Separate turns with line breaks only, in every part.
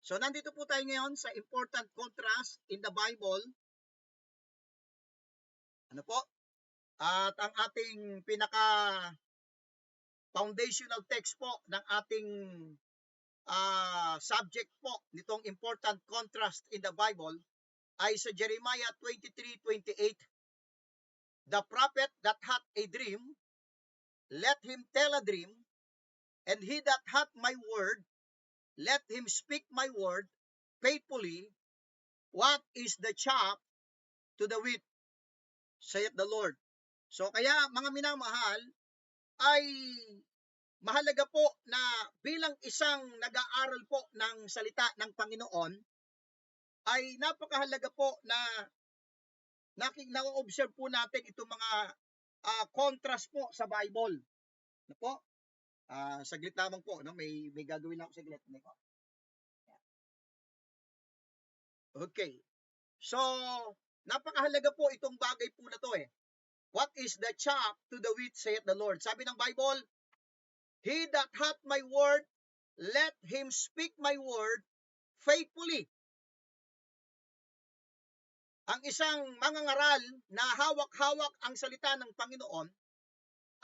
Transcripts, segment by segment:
So nandito po tayo ngayon sa important contrast in the Bible. Ano po? At ang ating pinaka foundational text po ng ating subject po nitong important contrast in the Bible ay sa Jeremiah 23:28. The prophet that hath a dream, let him tell a dream, and he that hath my word, let him speak my word faithfully. What is the chaff to the wheat, saith the Lord. So kaya mga minamahal, ay mahalaga po na bilang isang nag-aaral po ng salita ng Panginoon, ay napakahalaga po na na-observe po natin itong mga contrast po sa Bible. Ano po? Saglit lamang po, no? May gagawin ako saglit. Okay. So, napakahalaga po itong bagay po na to eh. What is the chaff to the wheat, saith the Lord? Sabi ng Bible, he that hath my word, let him speak my word faithfully. Ang isang mangangaral na hawak-hawak ang salita ng Panginoon,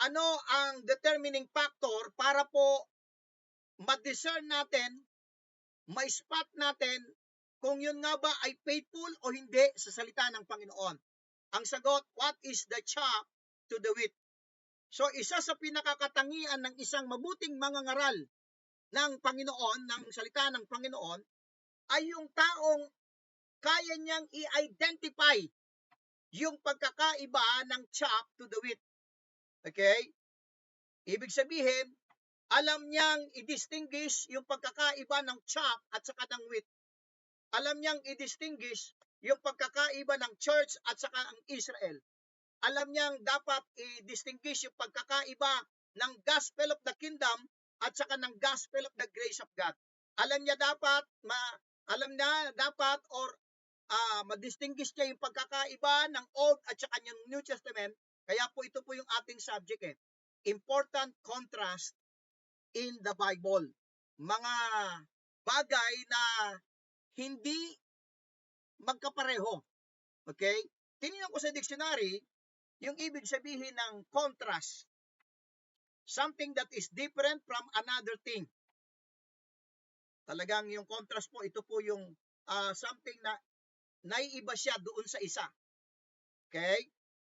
ano ang determining factor para po ma-discern natin, ma-spot natin kung yun nga ba ay faithful o hindi sa salita ng Panginoon? Ang sagot, what is the chaff to the wheat? So isa sa pinakakatangian ng isang mabuting mangangaral ng Panginoon, ng salita ng Panginoon, ay yung taong kaya niyang i-identify yung pagkakaiba ng chaff to the wheat. Okay? Ibig sabihin, alam niyang i-distinguish yung pagkakaiba ng chaff at saka ng wheat. Alam niyang i-distinguish yung pagkakaiba ng church at saka ang Israel. Alam niyang dapat i-distinguish yung pagkakaiba ng gospel of the kingdom at saka ng gospel of the grace of God. Alam niya dapat ma-distinguish niya yung pagkakaiba ng Old at saka yung New Testament. Kaya po ito po yung ating subject eh. Important contrast in the Bible. Mga bagay na hindi magkapareho. Okay? Tinignan ko sa dictionary, yung ibig sabihin ng contrast. Something that is different from another thing. Talagang yung contrast po, ito po yung something na naiiba siya doon sa isa. Okay?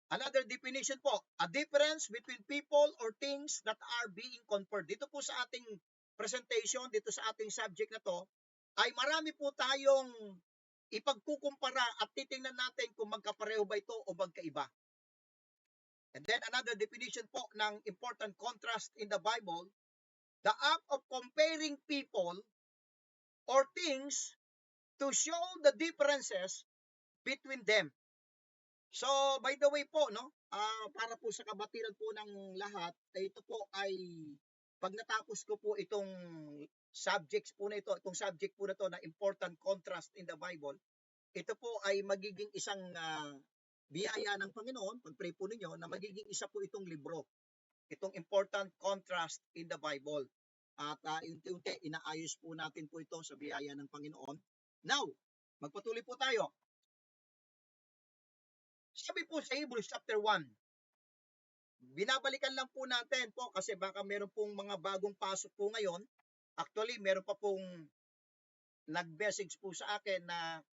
Another definition po, a difference between people or things that are being compared. Dito po sa ating presentation, dito sa ating subject na to, ay marami po tayong ipagkukumpara at titingnan natin kung magkapareho ba ito o magkaiba. And then another definition po ng important contrast in the Bible, the act of comparing people or things to show the differences between them. So, by the way po, no, para po sa kabatiran po ng lahat, ito po ay pag natapos ko po itong subject po na important contrast in the Bible, ito po ay magiging isang biyaya ng Panginoon, pag-pray po ninyo, na magiging isa po itong libro. Itong important contrast in the Bible. At unti-unti, inaayos po natin po ito sa biyaya ng Panginoon. Now, magpatuloy po tayo. Sabi po sa Hebrews chapter 1, binabalikan lang po natin po kasi baka meron pong mga bagong pasok po ngayon. Actually, meron pa pong nag-message po sa akin na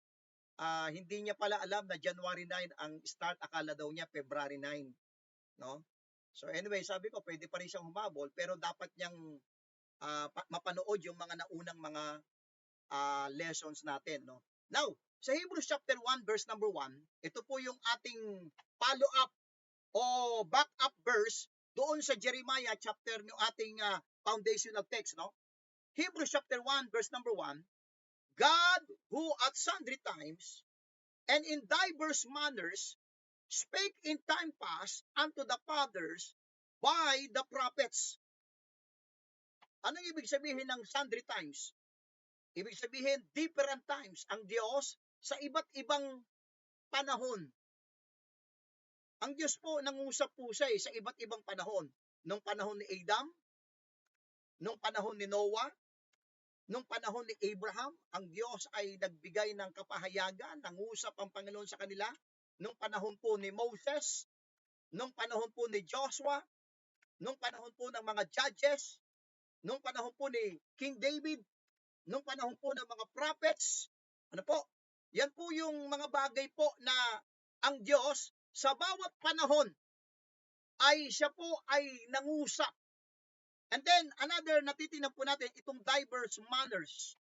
hindi niya pala alam na January 9 ang start, akala daw niya February 9, no? So anyway, sabi ko pwede pa rin siyang humabol pero dapat niyang mapanood yung mga naunang mga lessons natin, no? Now, sa Hebrews chapter 1 verse number 1, ito po yung ating follow up o back up verse doon sa Jeremiah chapter ng ating foundational text, no? Hebrews chapter 1 verse number 1, God who at sundry times and in diverse manners spake in time past unto the fathers by the prophets. Anong ibig sabihin ng sundry times? Ibig sabihin, different times. Ang Diyos sa iba't ibang panahon. Ang Diyos po nangusap po siya sa iba't ibang panahon. Nung panahon ni Adam, nung panahon ni Noah, Nung panahon ni Abraham, ang Diyos ay nagbigay ng kapahayagan, nangusap ang Panginoon sa kanila. Nung panahon po ni Moses, nung panahon po ni Joshua, nung panahon po ng mga judges, nung panahon po ni King David, nung panahon po ng mga prophets, ano po, yan po yung mga bagay po na ang Diyos sa bawat panahon ay siya po ay nangusap. And then, another natitingnan po natin, itong diverse manners.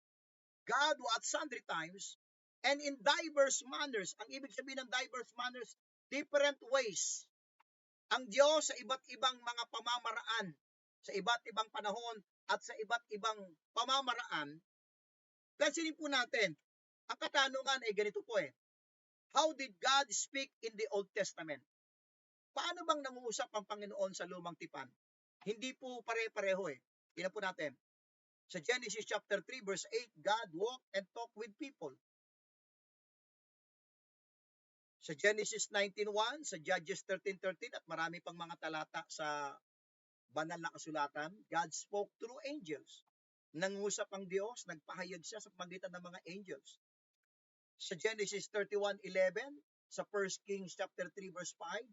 God who at sundry times and in diverse manners. Ang ibig sabihin ng diverse manners, different ways. Ang Diyos sa iba't ibang mga pamamaraan, sa iba't ibang panahon at sa iba't ibang pamamaraan. Pansinin po natin, ang katanungan ay ganito po how did God speak in the Old Testament? Paano bang nangusap ang Panginoon sa lumang tipan? Hindi po pare-pareho Tingnan po natin. Sa Genesis chapter 3 verse 8, God walked and talked with people. Sa Genesis 19:1, sa Judges 13:13 at marami pang mga talata sa banal na kasulatan, God spoke through angels. Nangusap ang Diyos, nagpahayag siya sa pagitan ng mga angels. Sa Genesis 31:11, sa 1 Kings chapter 3 verse 5,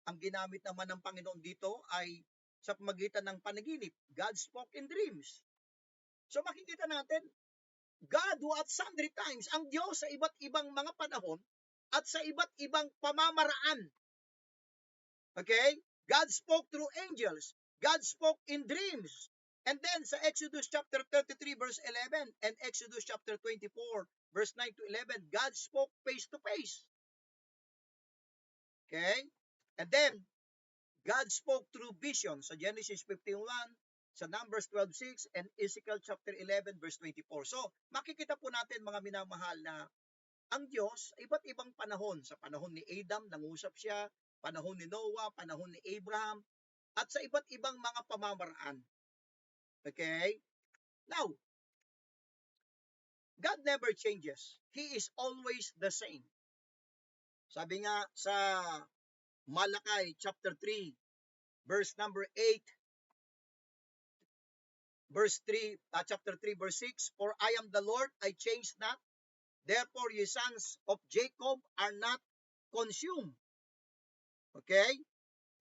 ang ginamit naman ng Panginoon dito ay sa pamagitan ng panaginip. God spoke in dreams. So makikita natin, God who at sundry times, ang Diyos sa iba't ibang mga panahon at sa iba't ibang pamamaraan. Okay? God spoke through angels. God spoke in dreams. And then sa Exodus chapter 33 verse 11 and Exodus chapter 24 verse 9 to 11, God spoke face to face. Okay? And then, God spoke through vision sa Genesis 15:1, sa Numbers 12:6, and Ezekiel chapter 11 verse 24. So, makikita po natin mga minamahal na ang Diyos, iba't ibang panahon. Sa panahon ni Adam, nangusap siya, panahon ni Noah, panahon ni Abraham, at sa iba't ibang mga pamamaraan. Okay? Now, God never changes. He is always the same. Sabi nga sa Malakay chapter 3, verse number 8, verse 3, chapter 3, verse 6, for I am the Lord, I change not, therefore ye sons of Jacob are not consumed. Okay?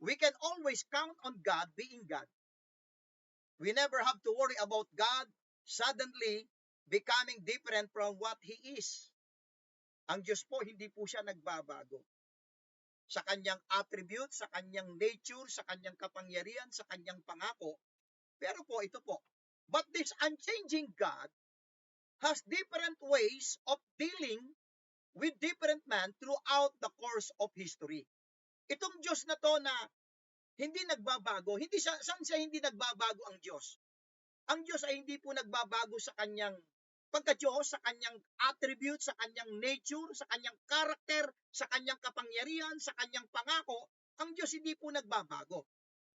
We can always count on God being God. We never have to worry about God suddenly becoming different from what He is. Ang Diyos po, hindi po siya nagbabago. Sa kanyang attribute, sa kanyang nature, sa kanyang kapangyarihan, sa kanyang pangako. Pero po, ito po. But this unchanging God has different ways of dealing with different men throughout the course of history. Itong Diyos na to na hindi nagbabago, saan siya hindi nagbabago ang Diyos? Ang Diyos ay hindi po nagbabago sa kanyang pagka-Diyos, sa kanyang attribute, sa kanyang nature, sa kanyang karakter, sa kanyang kapangyarihan, sa kanyang pangako. Ang Diyos hindi po nagbabago.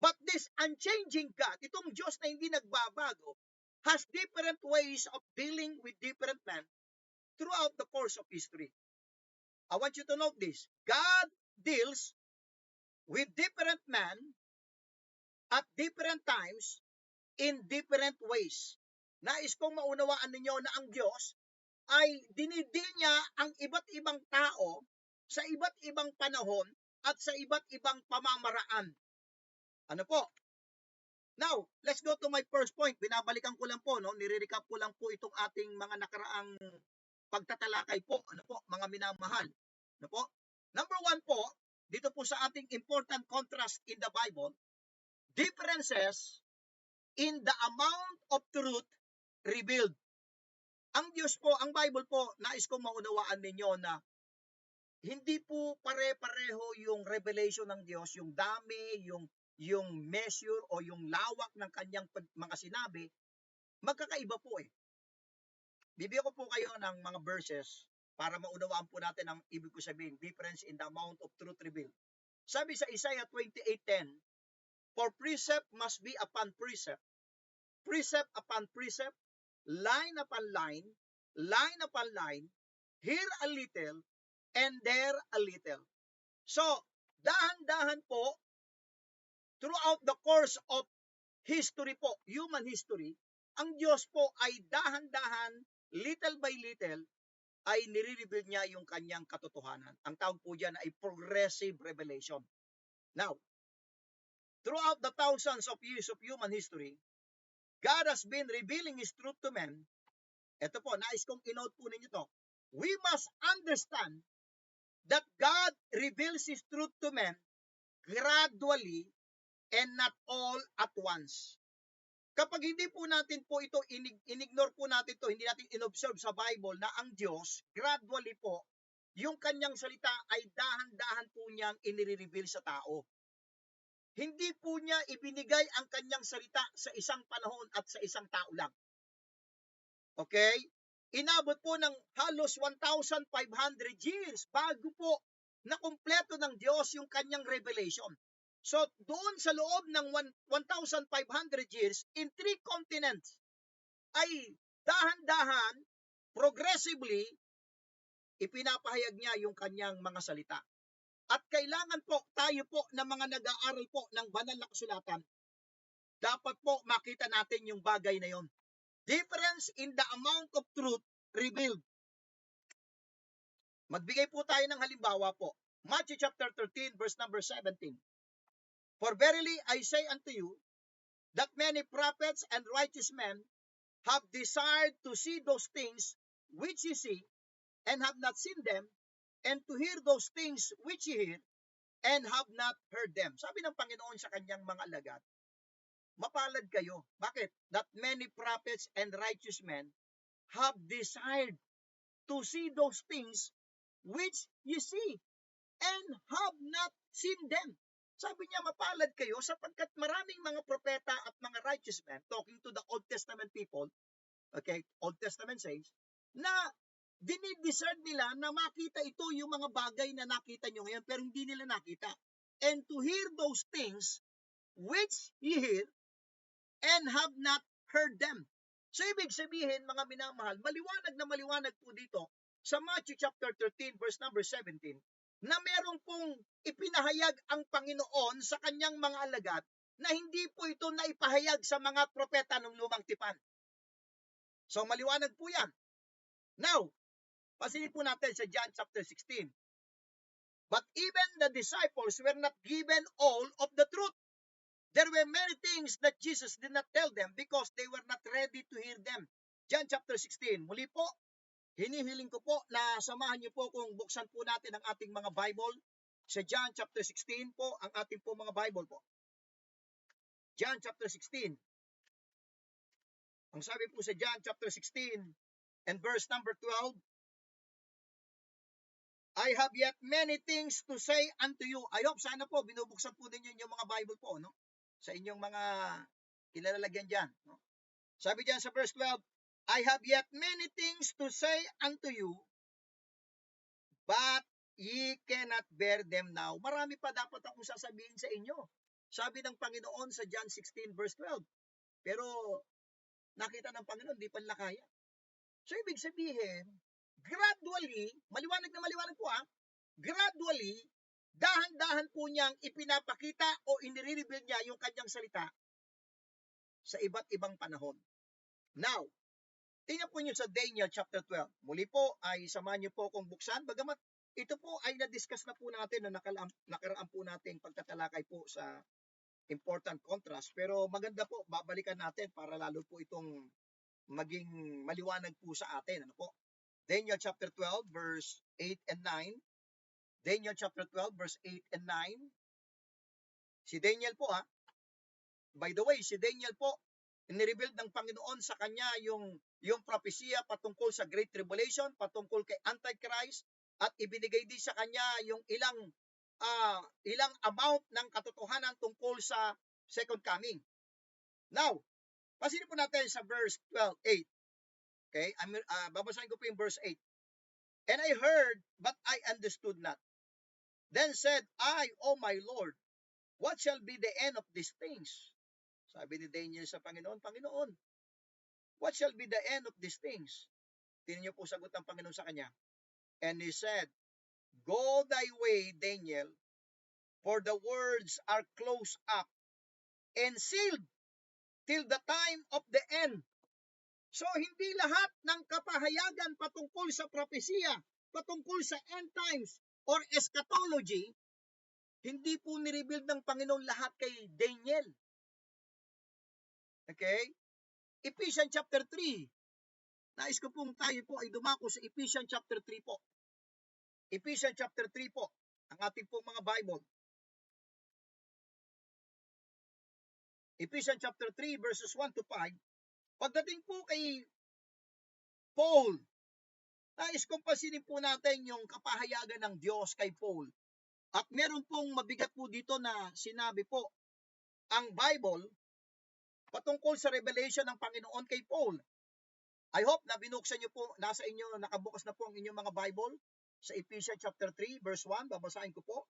But this unchanging God, itong Diyos na hindi nagbabago, has different ways of dealing with different men throughout the course of history. I want you to note this. God deals with different men at different times in different ways. Nais kong maunawaan ninyo na ang Diyos ay dinidil niya ang iba't ibang tao sa iba't ibang panahon at sa iba't ibang pamamaraan. Ano po? Now, let's go to my first point. Binabalikan ko lang po, nire-recap ko lang po itong ating mga nakaraang pagtatalakay po, mga minamahal. Po? Number 1 po, dito po sa ating important contrast in the Bible, differences in the amount of truth revealed. Ang Diyos po, ang Bible po, nais kong maunawaan ninyo na hindi po pare-pareho yung revelation ng Diyos, yung dami, yung measure o yung lawak ng kanyang mga sinabi, magkakaiba po Bibigyan ko po kayo ng mga verses para maunawaan po natin ang ibig ko sabihin, difference in the amount of truth revealed. Sabi sa Isaiah 28:10, for precept must be upon precept, precept upon precept, line upon line upon line, here a little, and there a little. So, dahan-dahan po, throughout the course of history po, human history, ang Diyos po ay dahan-dahan, little by little, ay nire-reveal niya yung kanyang katotohanan. Ang tawag po dyan ay progressive revelation. Now, throughout the thousands of years of human history, God has been revealing His truth to men. Ito po, nais kong inote po ninyo to. We must understand that God reveals His truth to men gradually and not all at once. Kapag hindi po natin po ito, inignore po natin ito, hindi natin inobserve sa Bible na ang Diyos, gradually po, yung kanyang salita ay dahan-dahan po niyang inire-reveal sa tao. Hindi po niya ibinigay ang kanyang salita sa isang panahon at sa isang tao lang. Okay? Inabot po ng halos 1,500 years bago po na kumpleto ng Diyos yung kanyang revelation. So, doon sa loob ng 1,500 years, in 3 continents, ay dahan-dahan, progressively, ipinapahayag niya yung kanyang mga salita. At kailangan po, tayo po na mga nag-aaral po ng banal na kasulatan, dapat po makita natin yung bagay na yon. Difference in the amount of truth revealed. Magbigay po tayo ng halimbawa po. Matthew chapter 13, verse number 17. For verily I say unto you, that many prophets and righteous men have desired to see those things which ye see, and have not seen them, and to hear those things which ye hear, and have not heard them. Sabi ng Panginoon sa kanyang mga alagad, mapalad kayo. Bakit? That many prophets and righteous men have desired to see those things which you see and have not seen them. Sabi niya, mapalad kayo sapagkat maraming mga propeta at mga righteous men, talking to the Old Testament people, okay, Old Testament saints, na dinidesire nila na makita ito yung mga bagay na nakita nyo ngayon pero hindi nila nakita. And to hear those things which ye hear and have not heard them. So ibig sabihin, mga minamahal, maliwanag na maliwanag po dito sa Matthew chapter 13 verse number 17 na meron pong ipinahayag ang Panginoon sa kanyang mga alagad na hindi po ito naipahayag sa mga propeta ng lumang tipan. So maliwanag po yan. Now, pasilip po natin sa John chapter 16. But even the disciples were not given all of the truth. There were many things that Jesus did not tell them because they were not ready to hear them. John chapter 16. Muli po, hinihiling ko po na samahan niyo po kung buksan po natin ang ating mga Bible. Sa John chapter 16 po, ang ating po mga Bible po. John chapter 16. Ang sabi po sa John chapter 16 and verse number 12, I have yet many things to say unto you. I hope sana po binubuksan po din yung mga Bible po, no? Sa inyong mga kilalagyan dyan. No? Sabi dyan sa verse 12, I have yet many things to say unto you, but ye cannot bear them now. Marami pa dapat akong sasabihin sa inyo. Sabi ng Panginoon sa John 16 verse 12. Pero nakita ng Panginoon, di pa nila kaya. So ibig sabihin, gradually, maliwanag na maliwanag po gradually, dahan-dahan po niyang ipinapakita o inire-reveal niya yung kanyang salita sa iba't ibang panahon. Now, tingnan po niyo sa Daniel chapter 12. Muli po ay samahan niyo po kung buksan. Bagamat ito po ay na-discuss na po natin na nakaraan po natin pagtatalakay po sa important contrast. Pero maganda po, babalikan natin para lalo po itong maging maliwanag po sa atin. Ano po? Daniel chapter 12 verse 8 and 9. Daniel chapter 12 verse 8 and 9. Si Daniel po by the way, si Daniel po, inireveal ng Panginoon sa kanya yung propesya patungkol sa Great Tribulation, patungkol kay Antichrist, at ibinigay din sa kanya yung ilang amount ng katotohanan tungkol sa second coming. Now, pasin po natin sa verse 12:8. Okay? Babasahin ko po yung verse 8. And I heard, but I understood not. Then said I, O my Lord, what shall be the end of these things? Sabi ni Daniel sa Panginoon, Panginoon, what shall be the end of these things? Tingnan niyo po sagot ng Panginoon sa kanya. And he said, Go thy way, Daniel, for the words are closed up and sealed till the time of the end. So, hindi lahat ng kapahayagan patungkol sa propesya, patungkol sa end times or eschatology, hindi po nireveal ng Panginoon lahat kay Daniel. Okay? Ephesians chapter 3. Nais ko pong tayo po ay dumako sa Ephesians chapter 3 po. Ephesians chapter 3 po, ang ating pong mga Bible. Ephesians chapter 3 verses 1 to 5. Pagdating po kay Paul, nais kong pansinin po natin yung kapahayagan ng Diyos kay Paul. At meron pong mabigat po dito na sinabi po, ang Bible patungkol sa revelation ng Panginoon kay Paul. I hope na binuksan niyo po, nasa inyo, nakabukas na po ang inyong mga Bible sa Ephesians chapter 3 verse 1. Babasahin ko po.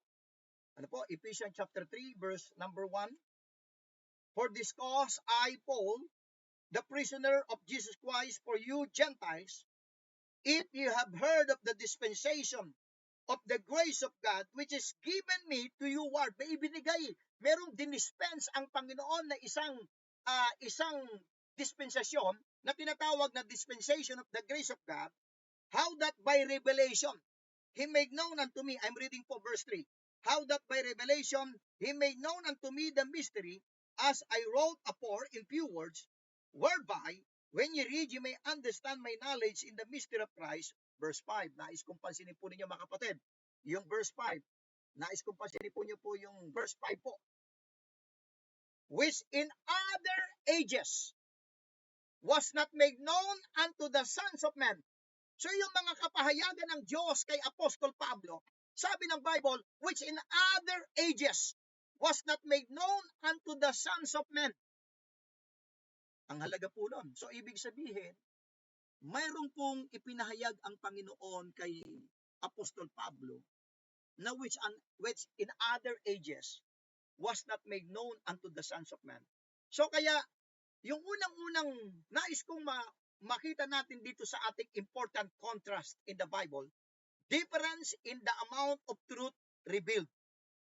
Ano po? Ephesians chapter 3 verse number 1. For this cause I, Paul, the prisoner of Jesus Christ for you Gentiles, if you have heard of the dispensation of the grace of God which is given me to you ward. May ibinigay, merong dinispense ang Panginoon na isang dispensasyon na tinatawag na dispensation of the grace of God, how that by revelation He made known unto me, I'm reading for verse 3, how that by revelation He made known unto me the mystery, as I wrote afore in few words, whereby when you read, you may understand my knowledge in the mystery of Christ. Verse 5. Nais kong pansinin po ninyo mga kapatid. Yung verse 5. Nais kong pansinin po niyo po yung verse 5 po. Which in other ages was not made known unto the sons of men. So yung mga kapahayagan ng Diyos kay Apostol Pablo, sabi ng Bible, which in other ages was not made known unto the sons of men. Ang halaga po nun. So, ibig sabihin, mayroon pong ipinahayag ang Panginoon kay Apostol Pablo na which in other ages was not made known unto the sons of men. So, kaya, yung unang-unang nais kong makita natin dito sa ating important contrast in the Bible, difference in the amount of truth revealed.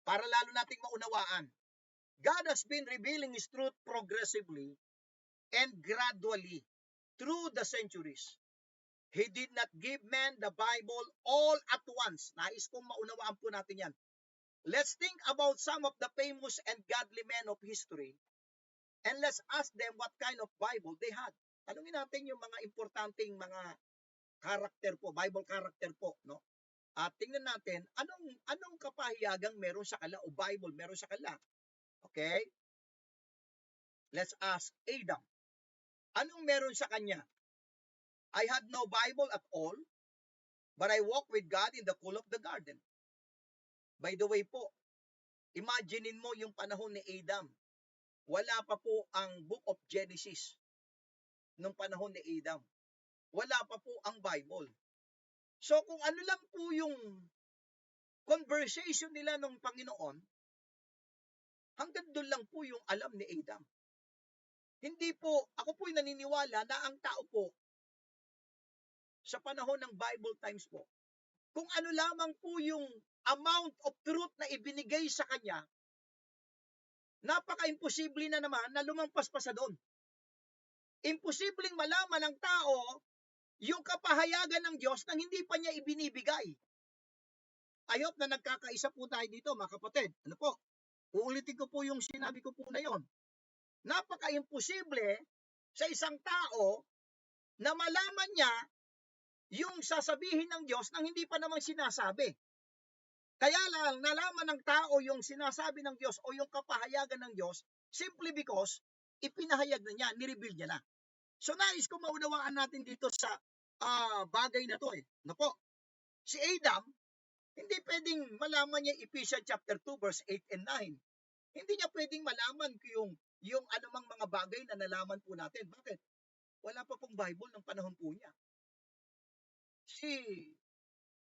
Para lalo nating maunawaan. God has been revealing His truth progressively and gradually through the centuries. He did not give men the Bible all at once. Nais kong maunawaan po natin yan. Let's think about some of the famous and godly men of history and let's ask them what kind of Bible they had. Tanungin natin yung mga importanteng mga karakter po, Bible character po, no? At tingnan natin anong kapahiyagang meron sa kanila o Bible meron sa kanila. Okay? Let's ask Adam. Anong meron sa kanya? I had no Bible at all, but I walked with God in the cool of the garden. By the way po, imaginein mo yung panahon ni Adam. Wala pa po ang Book of Genesis nung panahon ni Adam. Wala pa po ang Bible. So kung ano lang po yung conversation nila ng Panginoon, hanggang doon lang po yung alam ni Adam. Hindi po, ako po'y naniniwala na ang tao po, sa panahon ng Bible times po, kung ano lamang po yung amount of truth na ibinigay sa kanya, napaka-imposible na naman na lumampas pa sa doon. Imposibleng malaman ng tao yung kapahayagan ng Diyos nang hindi pa niya ibinibigay. I hope na nagkakaisa po tayo dito, mga kapatid. Ano po? Uulitin ko po yung sinabi ko po na yon. Napaka-imposible sa isang tao na malaman niya yung sasabihin ng Diyos nang hindi pa naman sinasabi. Kaya lang, nalaman ng tao yung sinasabi ng Diyos o yung kapahayagan ng Diyos simply because ipinahayag na niya, nireveal niya na. So nais ko maunawaan natin dito sa bagay na to. Ano po? Si Adam, hindi pwedeng malaman niya Ephesians chapter 2 verse 8 and 9. Hindi niya pwedeng malaman yung anumang mga bagay na nalaman po natin. Bakit? Wala pa pong Bible ng panahon po niya. Si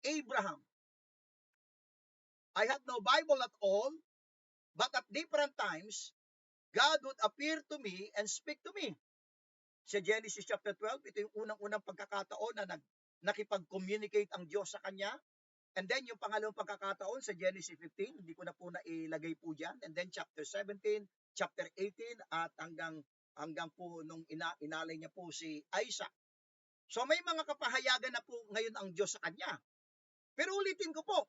Abraham, I had no Bible at all, but at different times, God would appear to me and speak to me. Sa Genesis chapter 12, ito yung unang-unang pagkakataon na nakipag-communicate ang Diyos sa kanya. And then yung pangalawang pagkakataon sa Genesis 15, hindi ko na po nailagay po dyan. And then chapter 17, chapter 18, at hanggang hanggang po nung inalay niya po si Isaac. So may mga kapahayagan na po ngayon ang Diyos sa kanya. Pero ulitin ko po,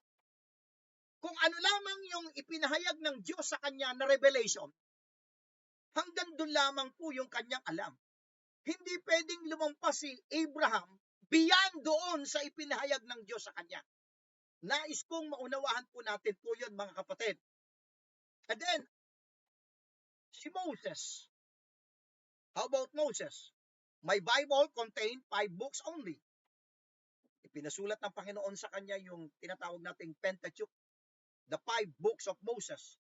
kung ano lamang yung ipinahayag ng Diyos sa kanya na revelation, hanggang doon lamang po yung kanyang alam. Hindi pwedeng lumampas si Abraham beyond doon sa ipinahayag ng Diyos sa kanya. Nais kong maunawahan po natin po yun, mga kapatid. And then, si Moses. How about Moses? My Bible contained 5 books only. Ipinasulat ng Panginoon sa kanya yung tinatawag nating Pentateuch, the 5 books of Moses.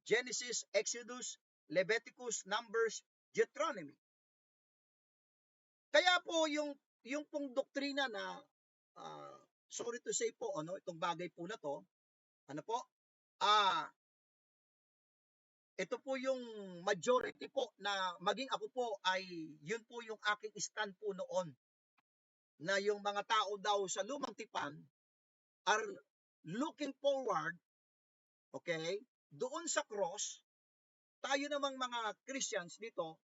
Genesis, Exodus, Leviticus, Numbers, Deuteronomy. Kaya po yung pong doktrina na sorry to say po, itong bagay po na to, ito po yung majority po na maging ako po ay yun po yung aking stand po noon, na yung mga tao daw sa lumang tipan are looking forward, okay, doon sa cross. Tayo namang mga Christians dito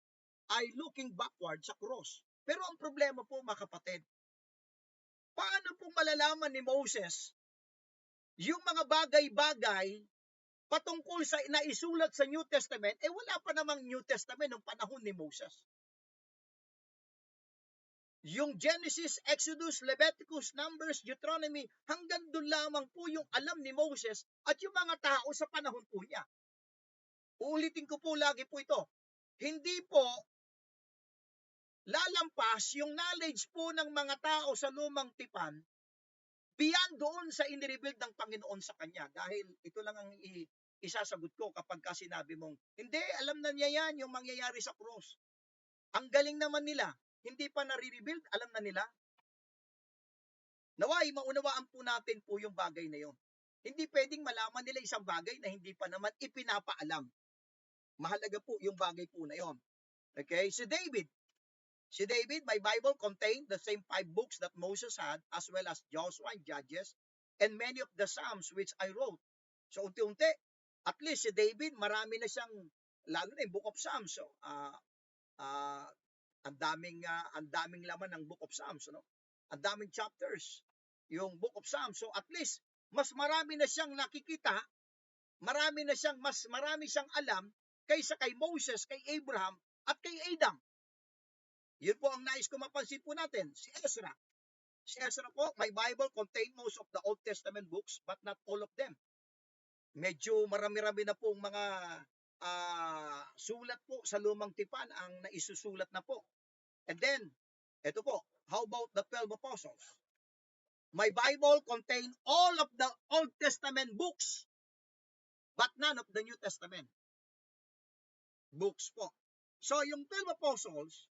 ay looking backward sa cross. Pero ang problema po, mga kapatid, paano po malalaman ni Moses yung mga bagay-bagay patungkol sa naisulat sa New Testament, wala pa namang New Testament nung panahon ni Moses. Yung Genesis, Exodus, Leviticus, Numbers, Deuteronomy, hanggang doon lamang po yung alam ni Moses at yung mga tao sa panahon po niya. Uulitin ko po lagi po ito. Hindi po lalampas yung knowledge po ng mga tao sa lumang tipan beyond doon sa inirevealed ng Panginoon sa kanya. Dahil ito lang ang isasagot ko kapag sinabi mong, hindi, alam na niya yan yung mangyayari sa cross. Ang galing naman nila, hindi pa nare-revealed, alam na nila. Naway, maunawaan po natin po yung bagay na yon. Hindi pwedeng malaman nila isang bagay na hindi pa naman ipinapaalam. Mahalaga po yung bagay po na yon. Okay, si David, my Bible contained the same 5 books that Moses had, as well as Joshua and Judges, and many of the Psalms which I wrote. So, unti-unti, at least si David, marami na siyang, lalo na yung Book of Psalms. So, ang daming laman ng Book of Psalms, no? Ang daming chapters, yung Book of Psalms. So, at least, mas marami na siyang nakikita, marami siyang alam kaysa kay Moses, kay Abraham, at kay Adam. Yun po ang nais ko mapansin po natin. Si Ezra. Si Ezra po, my Bible contained most of the Old Testament books, but not all of them. Medyo marami-rami na pong mga sulat po sa lumang tipan ang naisusulat na po. And then, ito po, how about the 12 apostles? My Bible contained all of the Old Testament books, but none of the New Testament books po. So, yung 12 apostles,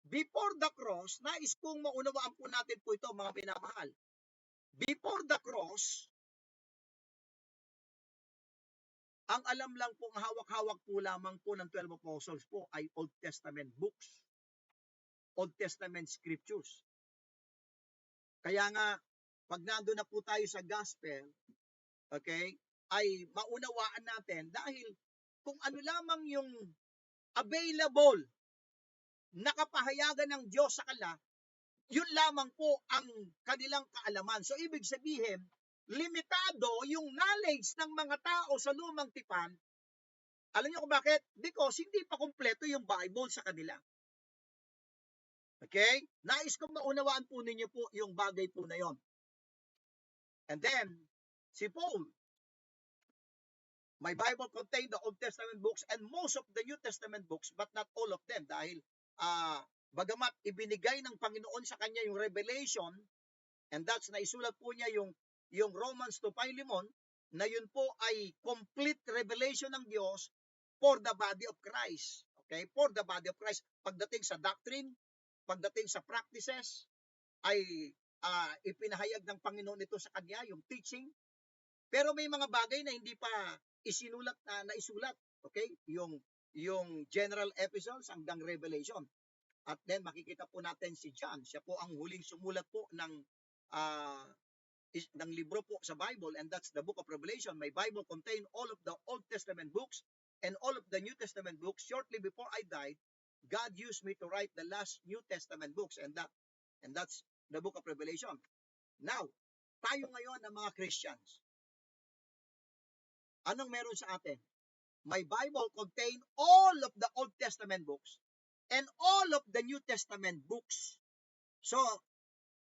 before the cross, nais kong maunawaan po natin po ito, mga pinamahal. Before the cross, ang alam lang po, ang hawak-hawak po lamang po ng 12 apostles po ay Old Testament books. Old Testament scriptures. Kaya nga, pag nandun na po tayo sa gospel, okay, ay maunawaan natin dahil kung ano lamang yung available na kapahayagan ng Diyos sa kanila, yun lamang po ang kanilang kaalaman. So, ibig sabihin, limitado yung knowledge ng mga tao sa lumang tipan. Alam niyo kung bakit? Because hindi pa kumpleto yung Bible sa kanila. Okay? Nais kong maunawaan po ninyo po yung bagay po na yon. And then, si Paul, my Bible contained the Old Testament books and most of the New Testament books, but not all of them. Dahil, bagamat ibinigay ng Panginoon sa kanya yung revelation, and that's naisulat po niya yung Romans 2:5, na yun po ay complete revelation ng Diyos for the body of Christ. Okay? For the body of Christ. Pagdating sa doctrine, pagdating sa practices, ay ipinahayag ng Panginoon ito sa kanya, yung teaching. Pero may mga bagay na hindi pa naisulat. Okay? Yung general epistles hanggang Revelation. At then makikita po natin si John. Siya po ang huling sumulat po ng libro po sa Bible, and that's the book of Revelation. My Bible contained all of the Old Testament books and all of the New Testament books. Shortly before I died, God used me to write the last New Testament books, and that's the book of Revelation. Now, tayo ngayon ng mga Christians, anong meron sa atin? My Bible contain all of the Old Testament books and all of the New Testament books. So,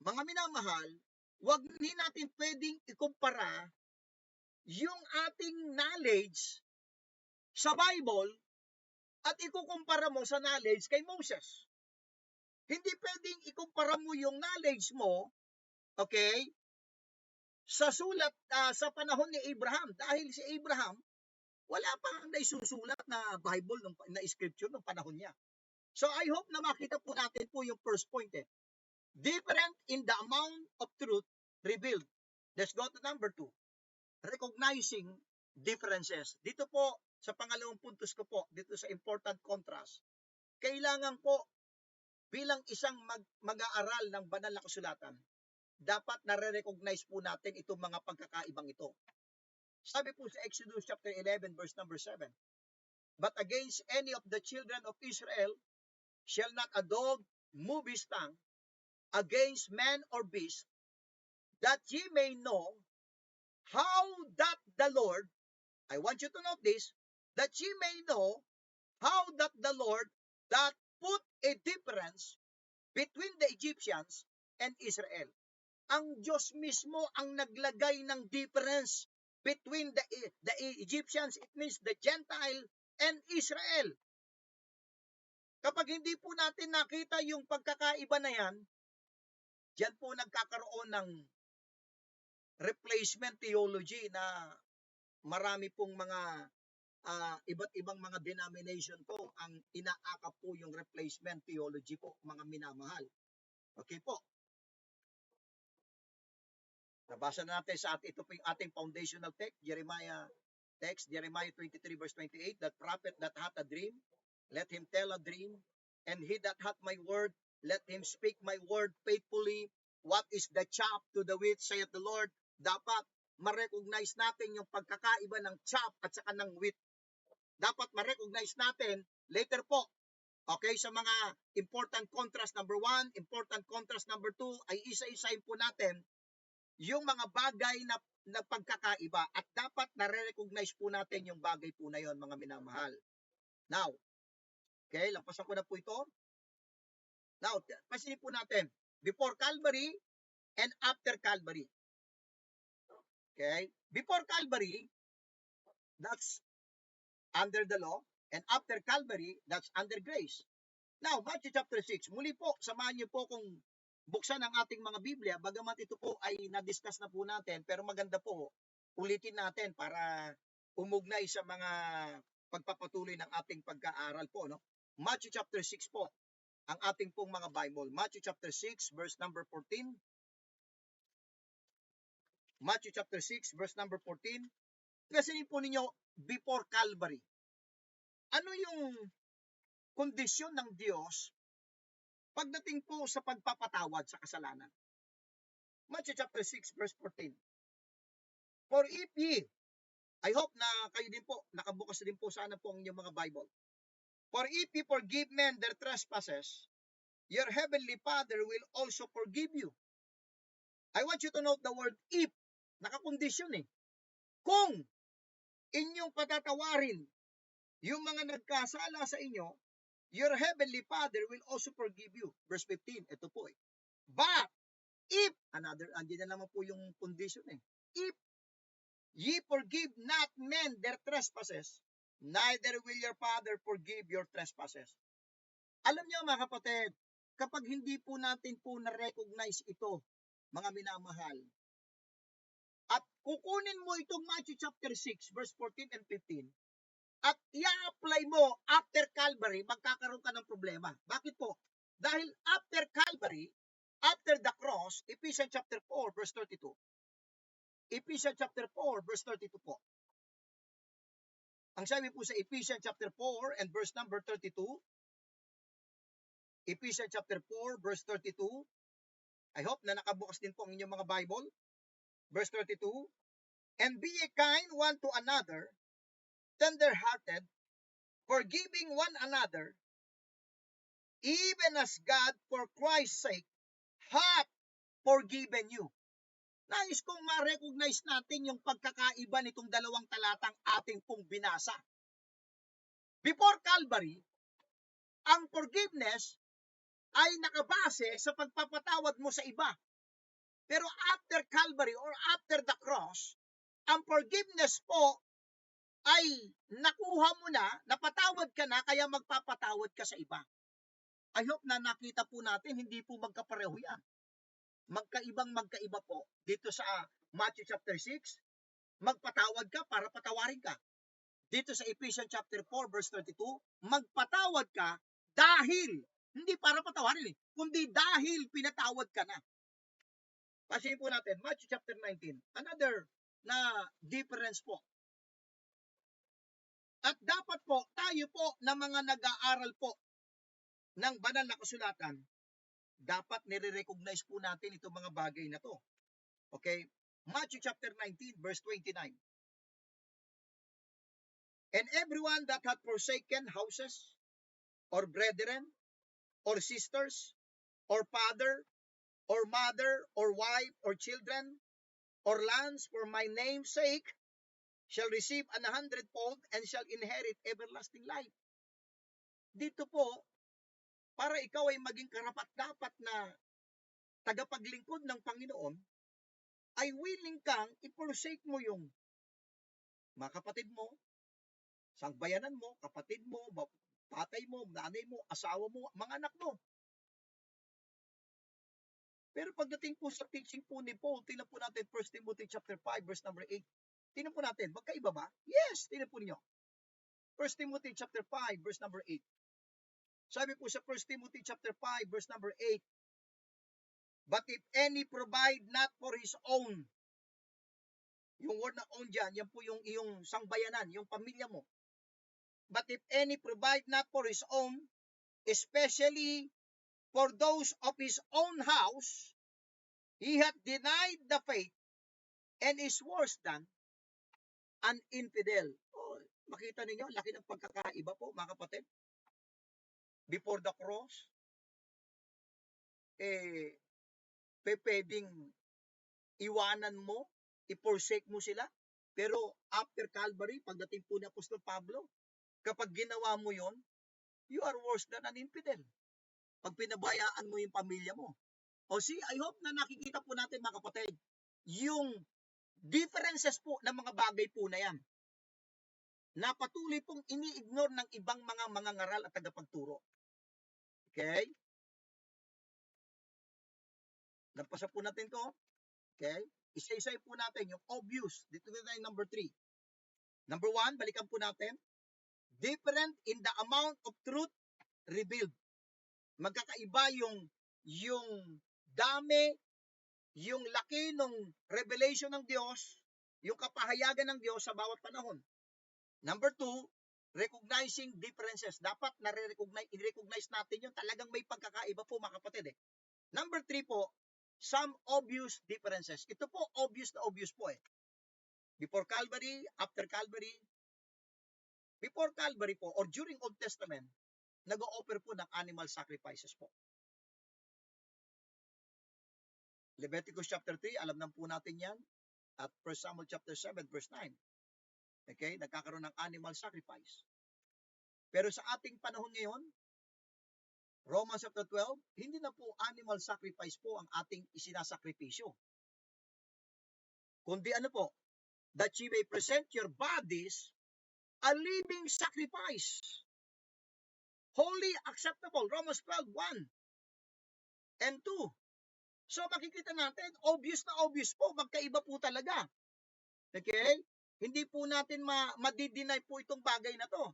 mga minamahal, wag din natin pwedeng ikumpara yung ating knowledge sa Bible at ikukumpara mo sa knowledge kay Moses. Hindi pwedeng ikumpara mo yung knowledge mo, okay, sa sulat sa panahon ni Abraham. Dahil si Abraham, wala pang naisusulat na Bible, na scripture ng panahon niya. So I hope na makita po natin po yung first point. Different in the amount of truth revealed. Let's go to number 2. Recognizing differences. Dito po, sa pangalawang puntos ko po, dito sa important contrast, kailangan po bilang isang mag-aaral ng banal na kasulatan, dapat nare-recognize po natin itong mga pagkakaibang ito. Sabi po sa Exodus chapter 11 verse number 7, but against any of the children of Israel shall not a dog move his tongue against man or beast, that ye may know how that the Lord, I want you to note this, that ye may know how that the Lord that put a difference between the Egyptians and Israel. Ang Diyos mismo ang naglagay ng difference between the Egyptians, it means the Gentile and Israel. Kapag hindi po natin nakita yung pagkakaiba na yan, diyan po nagkakaroon ng replacement theology na marami pong mga iba't ibang mga denomination po ang inaakap po yung replacement theology po, mga minamahal. Okay po. Nabasa na natin sa ito po yung ating foundational text, Jeremiah 23 verse 28, that prophet that hath a dream, let him tell a dream, and he that hath my word, let him speak my word faithfully. What is the chaff to the wheat, saith the Lord? Dapat ma-recognize natin yung pagkakaiba ng chaff at saka ng wheat. Dapat ma-recognize natin later po. Okay, sa mga important contrast number 1, important contrast number 2, ay isa-isahin po natin yung mga bagay na pagkakaiba at dapat nare-recognize po natin yung bagay po na yon, mga minamahal. Now, okay, lampasan ko na po ito. Now, pasinin po natin, before Calvary and after Calvary. Okay, before Calvary, that's under the law, and after Calvary, that's under grace. Now, Matthew chapter 6, muli po, samahan niyo po kung buksan ang ating mga Biblia, bagamat ito po ay na-discuss na po natin, pero maganda po, ulitin natin para umugnay sa mga pagpapatuloy ng ating pag-aaral po. No? Matthew chapter 6 po, ang ating pong mga Bible. Matthew chapter 6, verse number 14. Matthew chapter 6, verse number 14. Kasi po ninyo, before Calvary. Ano yung kondisyon ng Diyos pagdating po sa pagpapatawad sa kasalanan? Matthew chapter 6 verse 14. For if ye, I hope na kayo din po, nakabukas din po sana po ang inyong mga Bible. For if ye forgive men their trespasses, your heavenly Father will also forgive you. I want you to note the word if. Nakakondisyon Kung inyong patatawarin yung mga nagkasala sa inyo, your heavenly Father will also forgive you. Verse 15, ito po But, if, andyan na naman po yung condition If ye forgive not men their trespasses, neither will your Father forgive your trespasses. Alam niyo mga kapatid, kapag hindi po natin po na-recognize ito, mga minamahal, at kukunin mo itong Matthew chapter 6, verse 14 and 15, at i-apply mo after Calvary, magkakaroon ka ng problema. Bakit po? Dahil after Calvary, after the cross, Ephesians chapter 4, verse 32. Ephesians chapter 4, verse 32 po. Ang sabi po sa Ephesians chapter 4 and verse number 32, Ephesians chapter 4, verse 32, I hope na nakabukas din po ang inyong mga Bible. Verse 32, and be ye kind one to another, tender-hearted, forgiving one another, even as God for Christ's sake hath forgiven you. Nais kong ma-recognize natin yung pagkakaiba nitong dalawang talatang ating pong binasa. Before Calvary, ang forgiveness ay nakabase sa pagpapatawad mo sa iba. Pero after Calvary or after the cross, ang forgiveness po ay nakuha mo na, napatawad ka na, kaya magpapatawad ka sa iba. I hope na nakita po natin, hindi po magkapareho yan. Magkaiba po. Dito sa Matthew chapter 6, magpatawad ka para patawarin ka. Dito sa Ephesians chapter 4 verse 32, magpatawad ka dahil, hindi para patawarin kundi dahil pinatawad ka na. Pasin po natin, Matthew chapter 19, another na difference po. At dapat po, tayo po na mga nag-aaral po ng banal na kasulatan, dapat nire-recognize po natin itong mga bagay na to. Okay? Matthew chapter 19, verse 29. And everyone that hath forsaken houses, or brethren, or sisters, or father, or mother, or wife, or children, or lands for my name's sake, shall receive 100-fold and shall inherit everlasting life. Dito po, para ikaw ay maging karapat-dapat na tagapaglingkod ng Panginoon, ay willing kang i-forsake mo yung mga kapatid mo, sangbayanan mo, kapatid mo, tatay mo, nanay mo, asawa mo, mga anak mo. Pero pagdating po sa teaching po ni Paul, tingnan po natin 1 Timothy chapter 5 verse number 8. Tingnan po natin, magkaiba ba? Yes, tingnan po ninyo. 1 Timothy chapter 5 verse number 8. Sabi po sa 1 Timothy chapter 5 verse number 8, but if any provide not for his own, yung word na own dyan, yan po yung iyong sangbayanan, yung pamilya mo. But if any provide not for his own, especially for those of his own house, he hath denied the faith and is worse than an infidel. Oh, makita ninyo, laki ng pagkakaiba po, mga kapatid. Before the cross, pwedeng iwanan mo, i-forsake mo sila. Pero after Calvary, pagdating po ni Apostol Pablo, kapag ginawa mo yon, you are worse than an infidel. Pag pinabayaan mo yung pamilya mo. O see, I hope na nakikita po natin, mga kapatid, yung differences po ng mga bagay po na yan, na patuloy pong ini-ignore ng ibang mga ngaral at tagapagturo. Okay? Nagpasa po natin to. Okay? Isa-isay po natin yung obvious. Dito na tayo number 3. Number 1, balikan po natin. Different in the amount of truth revealed. Magkakaiba yung dami, yung laki ng revelation ng Diyos, yung kapahayagan ng Diyos sa bawat panahon. Number 2, recognizing differences. Dapat i-recognize natin yung talagang may pagkakaiba po, mga kapatid. Number 3 po, some obvious differences. Ito po, obvious na obvious po . Before Calvary, after Calvary, before Calvary po, or during Old Testament, nag-o-offer po ng animal sacrifices po. Leviticus chapter 3, alam na po natin yan. At 1 Samuel chapter 7, verse 9. Okay, nagkakaroon ng animal sacrifice. Pero sa ating panahon ngayon, Romans chapter 12, hindi na po animal sacrifice po ang ating isinasakripisyo. Kundi ano po? That ye may present your bodies a living sacrifice. Holy, acceptable. Romans 12, 1 and 2. So makikita natin, obvious na obvious po, magkaiba po talaga. Okay? Hindi po natin ma-deny po itong bagay na to.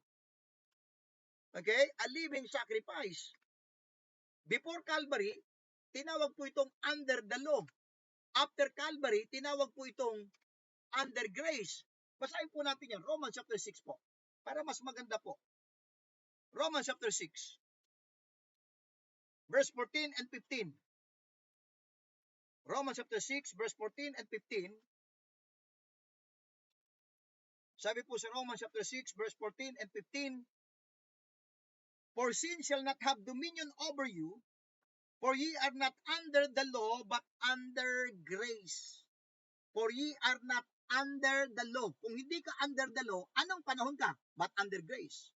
Okay? A living sacrifice. Before Calvary, tinawag po itong under the law. After Calvary, tinawag po itong under grace. Basahin po natin yan, Romans chapter 6 po. Para mas maganda po. Romans chapter 6. Verse 14 and 15. Romans chapter 6, verse 14 and 15. Sabi po sa Romans chapter 6, verse 14 and 15, For sin shall not have dominion over you, for ye are not under the law, but under grace. For ye are not under the law. Kung hindi ka under the law, anong panahon ka? But under grace.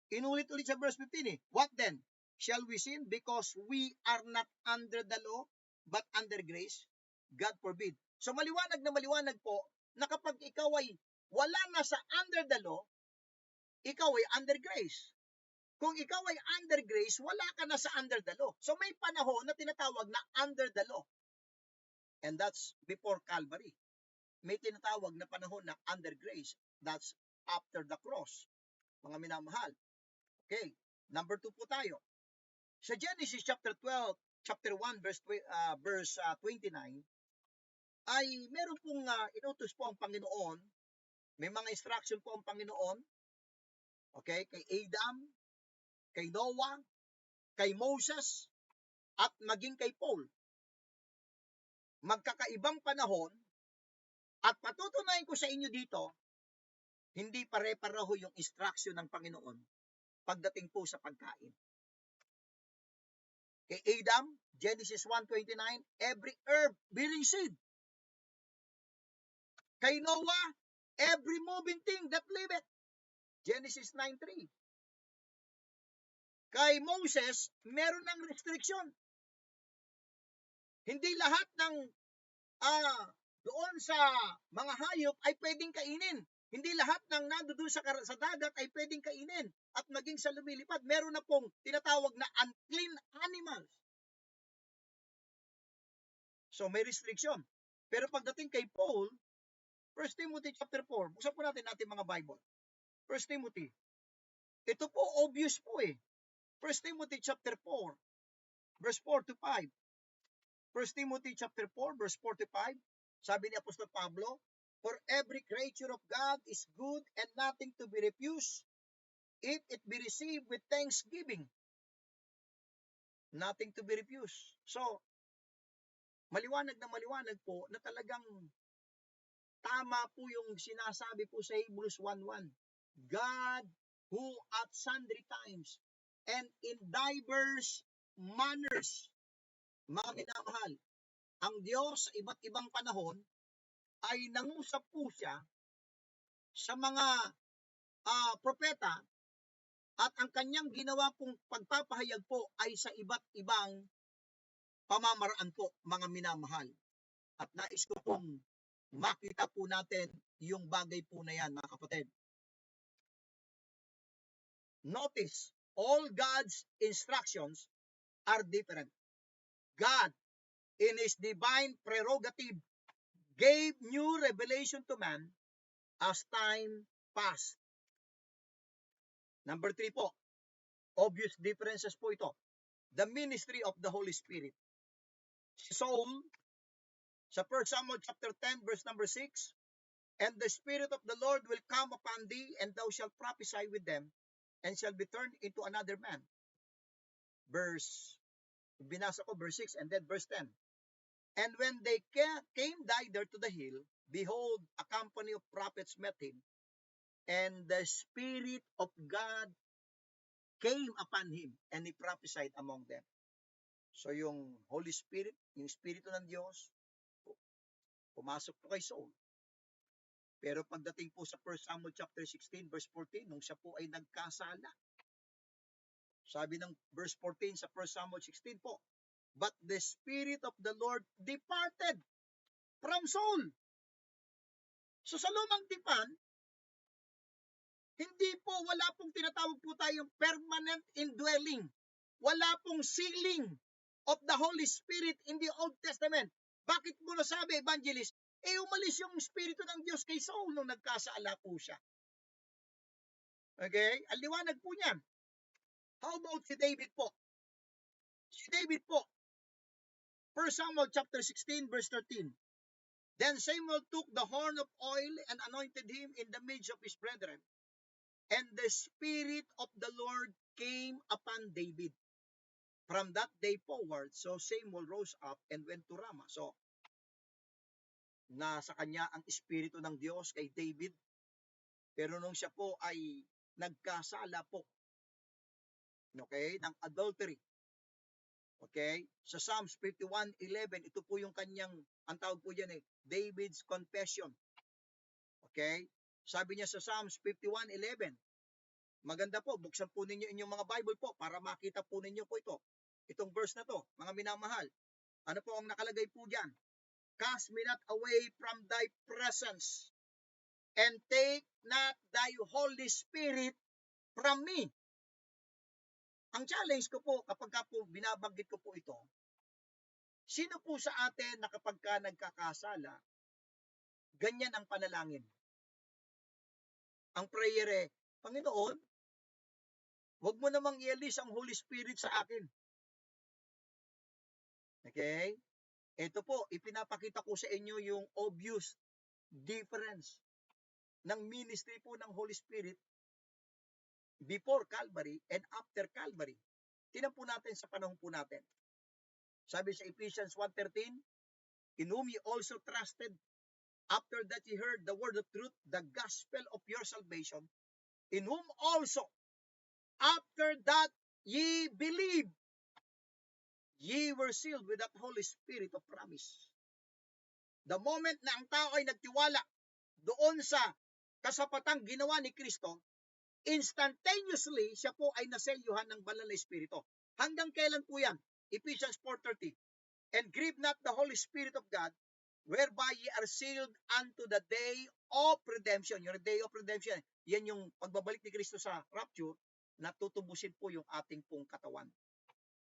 Inulit-ulit sa verse 15 What then? Shall we sin because we are not under the law, but under grace? God forbid. So maliwanag na maliwanag po na kapag ikaw ay wala na sa under the law, ikaw ay under grace. Kung ikaw ay under grace, wala ka na sa under the law. So may panahon na tinatawag na under the law. And that's before Calvary. May tinatawag na panahon na under grace. That's after the cross. Mga minamahal. Okay, number 2 po tayo. Sa Genesis chapter 12, chapter 1, verse 29, ay meron pong inutos po ang Panginoon. May mga instruction po ang Panginoon. Okay, kay Adam, kay Noah, kay Moses, at maging kay Paul. Magkakaibang panahon, at patutunayan ko sa inyo dito, hindi pare-pareho yung instruction ng Panginoon pagdating po sa pagkain. Kay Adam, Genesis 1:29, every herb bearing seed. Kay Noah, every moving thing that liveth. Genesis 9:3. Kay Moses, meron ng restriction. Hindi lahat ng doon sa mga hayop ay pwedeng kainin. Hindi lahat ng nandoon sa dagat ay pwedeng kainin. At maging sa lumilipad, meron na pong tinatawag na unclean animals. So may restriction. Pero pagdating kay Paul, 1 Timothy chapter 4, buksan po natin mga Bible. 1 Timothy. Ito po obvious po 1 Timothy chapter 4, verse 4 to 5. 1 Timothy chapter 4, verse 4 to 5. Sabi ni Apostol Pablo, for every creature of God is good and nothing to be refused if it be received with thanksgiving. Nothing to be refused. So, maliwanag po na talagang tama po yung sinasabi po sa Hebrews 1:1. God who at sundry times and in diverse manners, mga minamahal, ang Diyos sa iba't ibang panahon ay nangusap po siya sa mga propeta at ang kanyang ginawa pong pagpapahayag po ay sa iba't ibang pamamaraan po, mga minamahal. At nais ko pong makita po natin yung bagay po na yan, mga kapatid. Notice, all God's instructions are different. God, in His divine prerogative, gave new revelation to man as time passed. Number 3 po, obvious differences po ito. The ministry of the Holy Spirit. Si Saul, sa 1 Samuel chapter 10, verse number 6, and the Spirit of the Lord will come upon thee, and thou shalt prophesy with them, and shall be turned into another man. Binasa ko verse 6, and then verse 10. And when they came thither to the hill, behold, a company of prophets met him, and the Spirit of God came upon him, and he prophesied among them. So yung Holy Spirit, yung Espiritu ng Diyos, pumasok po kay Saul. Pero pagdating po sa 1 Samuel chapter 16, verse 14, nung siya po ay nagkasala, sabi ng verse 14 sa 1 Samuel 16 po, but the Spirit of the Lord departed from Saul. So sa lumang tipan, hindi po, wala pong tinatawag po tayong permanent indwelling. Wala pong sealing of the Holy Spirit in the Old Testament. Bakit mo nasabi, evangelist? Umalis yung Espiritu ng Diyos kay Saul nung nagkasala po siya. Okay? Ang liwanag po niyan. How about si David po? Si David po, 1 Samuel chapter 16, verse 13. Then Samuel took the horn of oil and anointed him in the midst of his brethren. And the Spirit of the Lord came upon David. From that day forward, so Samuel rose up and went to Ramah. So, nasa kanya ang Espiritu ng Diyos kay David. Pero nung siya po ay nagkasala po, Okay? Ng adultery. Okay? Sa Psalms 51:11, ito po yung kanyang, ang tawag po dyan David's confession. Okay? Sabi niya sa Psalms 51:11, maganda po, buksan po ninyo inyong mga Bible po para makita po ninyo po ito. Itong verse na to, mga minamahal. Ano po ang nakalagay po dyan? Cast me not away from thy presence, and take not thy Holy Spirit from me. Ang challenge ko po, kapag po binabanggit ko po ito, sino po sa atin na kapag ka nagkakasala, ganyan ang panalangin? Ang prayer Panginoon, huwag mo namang ialis ang Holy Spirit sa akin. Okay? Ito po, ipinapakita ko sa inyo yung obvious difference ng ministry po ng Holy Spirit before Calvary and after Calvary. Tingnan po natin sa panahon po natin. Sabi sa Ephesians 1:13, in whom ye also trusted, after that ye heard the word of truth, the gospel of your salvation, in whom also, after that ye believed, ye were sealed with that Holy Spirit of promise. The moment na ang tao ay nagtiwala doon sa kasapatang ginawa ni Kristo, instantaneously siya po ay naselyuhan ng banal na Espiritu. Hanggang kailan po yan? Ephesians 4:30. And grieve not the Holy Spirit of God, whereby ye are sealed unto the day of redemption. Yung day of redemption, yan yung pagbabalik ni Kristo sa rapture, na tutubusin po yung ating pong katawan.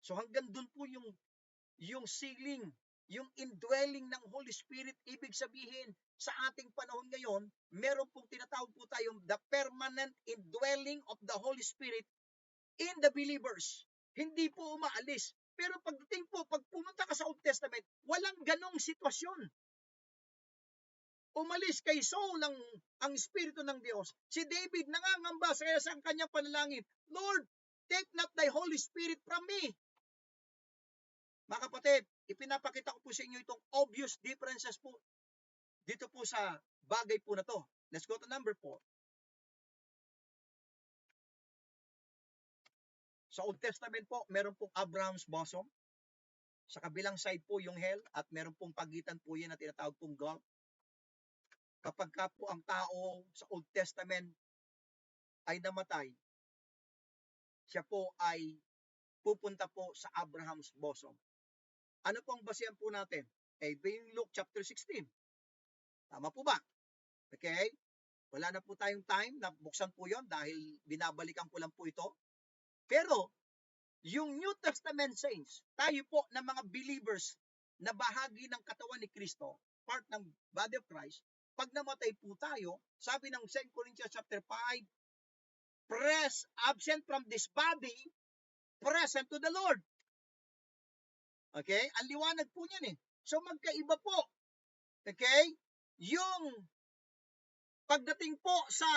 So hanggang dun po yung sealing, yung indwelling ng Holy Spirit. Ibig sabihin, sa ating panahon ngayon, meron pong tinatawag po tayong the permanent indwelling of the Holy Spirit in the believers. Hindi po umaalis. Pero pagdating po, pag pumunta ka sa Old Testament, walang ganong sitwasyon. Umalis kay Saul ang Espiritu ng Diyos. Si David nangangamba sa kanyang panalangin, Lord, take not thy Holy Spirit from me. Mga kapatid, ipinapakita ko po sa inyo itong obvious differences po dito po sa bagay po na to. Let's go to number 4. Sa Old Testament po, meron pong Abraham's bosom. Sa kabilang side po yung hell, at meron pong pagitan po yan na tinatawag pong gulf. Kapag ka po ang tao sa Old Testament ay namatay, siya po ay pupunta po sa Abraham's bosom. Ano pong basehan po natin? Yung Luke chapter 16. Tama po ba? Okay? Wala na po tayong time na buksan po yon dahil binabalikan ko lang po ito. Pero, yung New Testament saints, tayo po na mga believers na bahagi ng katawan ni Kristo, part ng body of Christ, pag namatay po tayo, sabi ng 2 Corinthians chapter 5, absent from this body, present to the Lord. Okay? Ang liwanag po niyan So magkaiba po. Okay? Yung pagdating po sa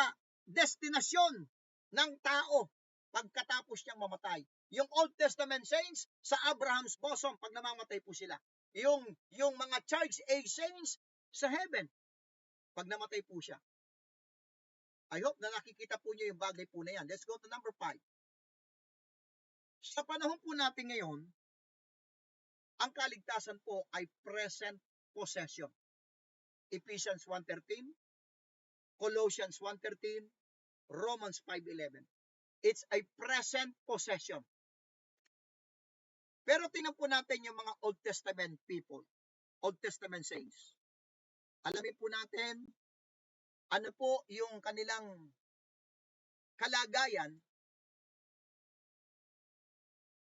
destinasyon ng tao pagkatapos niyang mamatay. Yung Old Testament saints sa Abraham's bosom pag namamatay po sila. Yung mga Charge A saints sa heaven pag namatay po siya. I hope na nakikita po niyo yung bagay po na yan. Let's go to number 5. Sa panahon po natin ngayon, ang kaligtasan po ay present possession. Ephesians 1:13, Colossians 1:13, Romans 5:11. It's a present possession. Pero tingnan po natin yung mga Old Testament people, Old Testament saints. Alamin po natin ano po yung kanilang kalagayan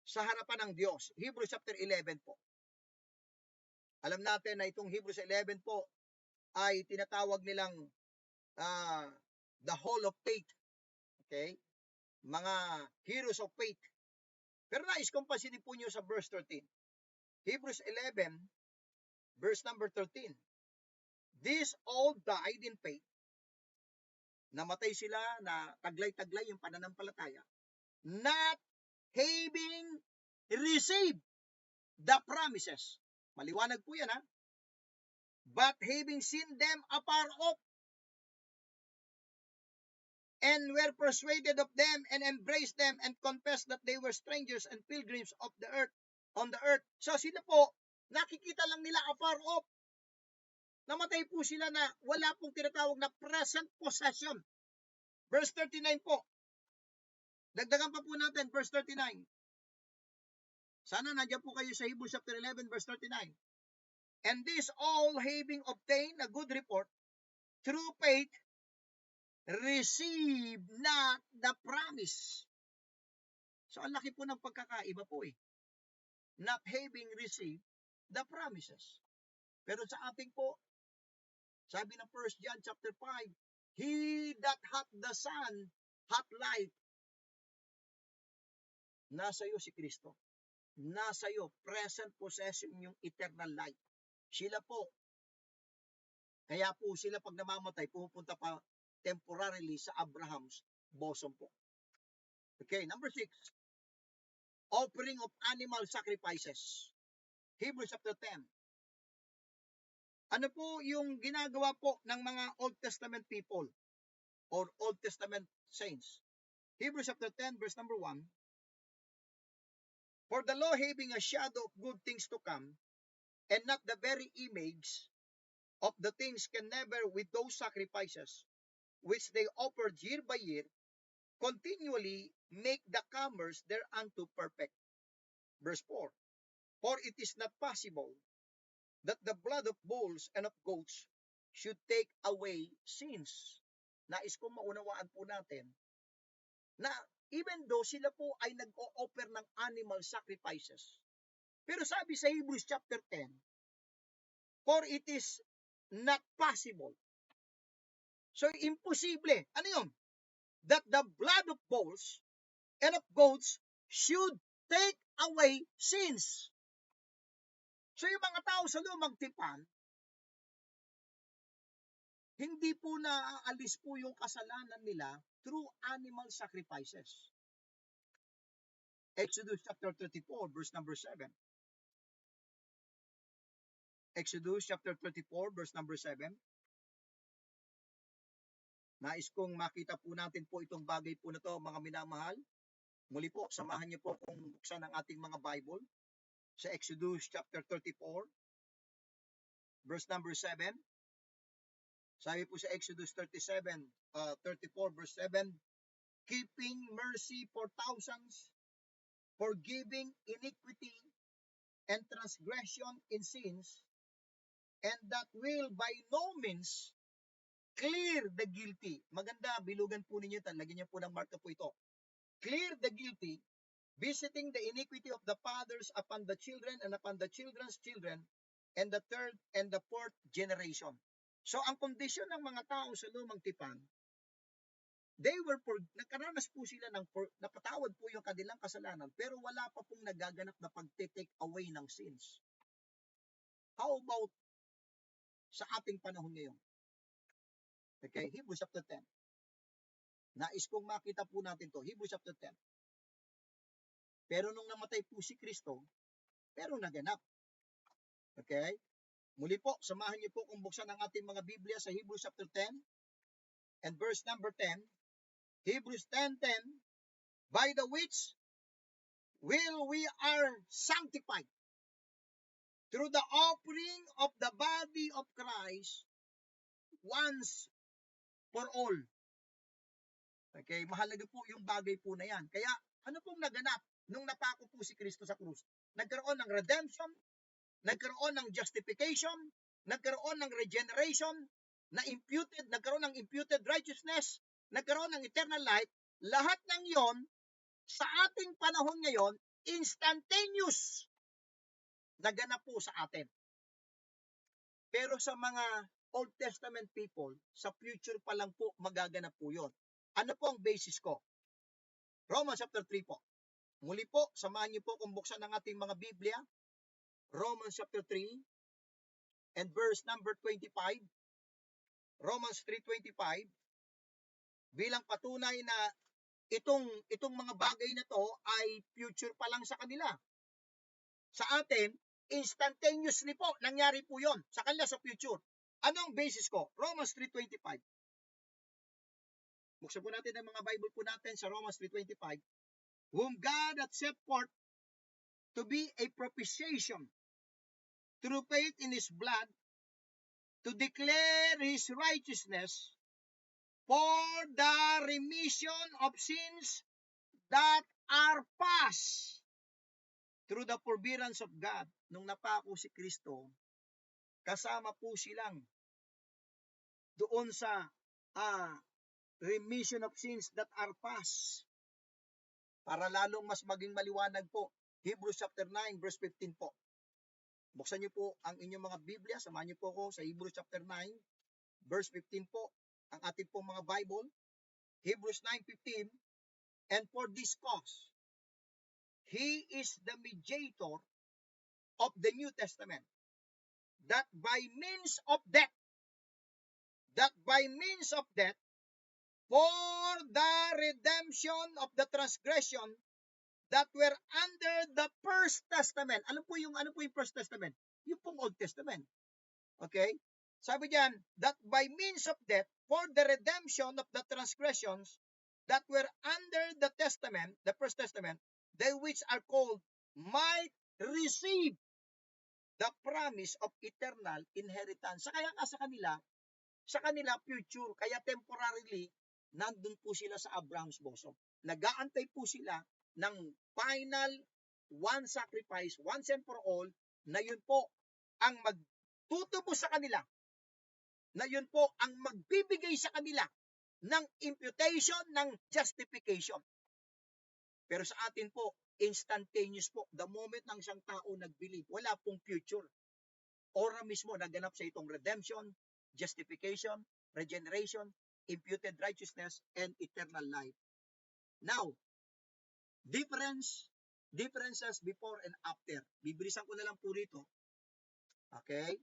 sa harapan ng Diyos. Hebrews chapter 11 po. Alam natin na itong Hebrews 11 po ay tinatawag nilang the Hall of Faith. Okay? Mga heroes of faith. Pero nais kong pansinin po nyo sa verse 13. Hebrews 11, verse number 13. These all died in faith. Namatay sila na taglay-taglay yung pananampalataya. Not having received the promises. Maliwanag po yan But having seen them afar off, and were persuaded of them and embraced them and confessed that they were strangers and pilgrims of the earth, on the earth. So sila po, nakikita lang nila afar off. Namatay po sila na wala pong tinatawag na present possession. Verse 39 po. Dagdagan pa po natin, verse 39. Sana nandiyan po kayo sa Hebrews chapter 11, verse 39. And this all having obtained a good report, through faith, receive not the promise. So, ang laki po ng pagkakaiba po eh. Not having received the promises. Pero sa ating po, sabi ng 1 John chapter 5, he that hath the Son hath life. Nasa iyo si Kristo. Nasa iyo, present possession yung eternal life. Sila po, kaya po sila pag namamatay, pupunta pa temporarily sa Abraham's bosom po. Okay, number 6. Offering of animal sacrifices. Hebrews chapter 10. Ano po yung ginagawa po ng mga Old Testament people or Old Testament saints? Hebrews chapter 10 verse number 1. For the law having a shadow of good things to come, and not the very image of the things, can never with those sacrifices which they offered year by year continually make the comers thereunto perfect. Verse 4. For it is not possible that the blood of bulls and of goats should take away sins. Nais kong maunawaan po natin na even though sila po ay nag-o-offer ng animal sacrifices, pero sabi sa Hebrews chapter 10, for it is not possible. So, imposible. Ano yun? That the blood of bulls and of goats should take away sins. So, yung mga tao sa lumang tipan, hindi po naaalis po yung kasalanan nila through animal sacrifices. Exodus chapter 34, verse number 7. Exodus chapter 34, verse number 7. Nais kong makita po natin po itong bagay po na to, mga minamahal. Muli po, samahan niyo po kung buksan ang ating mga Bible sa Exodus chapter 34, verse number 7. Sabi po sa Exodus 34, verse 7, keeping mercy for thousands, forgiving iniquity and transgression in sins, and that will by no means clear the guilty. Maganda, bilugan po ninyo, lagyan niyo po ng marka po ito. Clear the guilty, visiting the iniquity of the fathers upon the children and upon the children's children, and the third and the fourth generation. So, ang kondisyon ng mga tao sa lumang tipan, nagkaranas po sila napatawad po yung kanilang kasalanan, pero wala pa pong nagaganap na pag-take away ng sins. How about sa ating panahon ngayon? Okay, Hebrews chapter 10. Nais kong makita po natin to, Hebrews chapter 10. Pero nung namatay po si Kristo, pero naganap. Okay? Muli po, samahan niyo po kung buksan ang ating mga Biblia sa Hebrews chapter 10 and verse number 10. Hebrews 10:10, by the which will we are sanctified through the offering of the body of Christ once for all. Okay, mahalaga po yung bagay po na yan. Kaya, ano pong naganap nung napako po si Kristo sa krus? Nagkaroon ng redemption, nagkaroon ng justification, nagkaroon ng regeneration, nagkaroon ng imputed righteousness, nagkaroon ng eternal life. Lahat ng yon sa ating panahon ngayon, instantaneous naganap po sa atin. Pero sa mga Old Testament people, sa future pa lang po magaganap po yon. Ano po ang basis ko? Romans chapter 3 po. Muli po, samahan niyo po kung buksan ng ating mga Biblia. Romans chapter 3 and verse number 25. Romans 3:25. Bilang patunay na itong mga bagay na to ay future pa lang sa kanila. Sa atin, instantaneously po, nangyari po yon sa kanila sa future. Anong basis ko? Romans 3:25. Buksan po natin ang mga Bible po natin sa Romans 3:25. Whom God hath set forth to be a propitiation through faith in His blood, to declare His righteousness for the remission of sins that are past through the forbearance of God. Nung napako si Kristo, kasama po silang doon sa remission of sins that are past. Para lalong mas maging maliwanag po, Hebrews chapter 9 verse 15 po. Buksan niyo po ang inyong mga Biblia, samahan niyo po ako sa Hebrews chapter 9 verse 15 po, ang ating pong mga Bible. Hebrews 9:15, and for this cause, He is the mediator of the New Testament, that by means of death, for the redemption of the transgression that were under the First Testament. Ano po yung First Testament? Yung pong Old Testament. Okay? Sabi diyan, that by means of death, for the redemption of the transgressions that were under the Testament, the First Testament, they which are called might receive the promise of eternal inheritance. Kaya nga sa kanila future, kaya temporarily, nandun po sila sa Abraham's bosom. Nag-aantay po sila ng final one sacrifice, once and for all, na yun po ang magtutubo sa kanila, na yun po ang magbibigay sa kanila ng imputation, ng justification. Pero sa atin po, instantaneous po, the moment ng isang tao nag-believe, wala pong future. Ora mismo naganap sa itong redemption, justification, regeneration, imputed righteousness, and eternal life. Now, differences before and after. Bibilisan ko na lang po rito. Okay?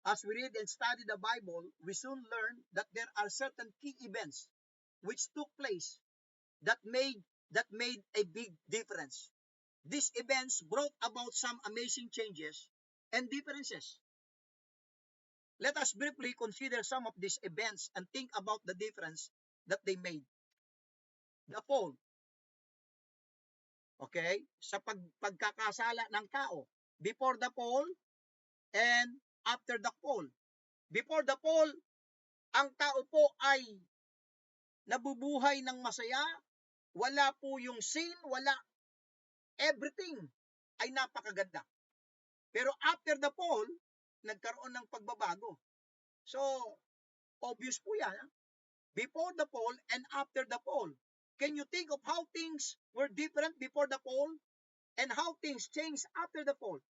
As we read and study the Bible, we soon learn that there are certain key events which took place that made a big difference. These events brought about some amazing changes and differences. Let us briefly consider some of these events and think about the difference that they made. The fall. Okay? Sa pagkakasala ng tao. Before the fall and after the fall. Before the fall, ang tao po ay nabubuhay ng masaya, wala po yung sin, wala, everything ay napakaganda. Pero after the fall, nagkaroon ng pagbabago. So, obvious po yan. Before the fall and after the fall. Can you think of how things were different before the fall and how things changed after the fall?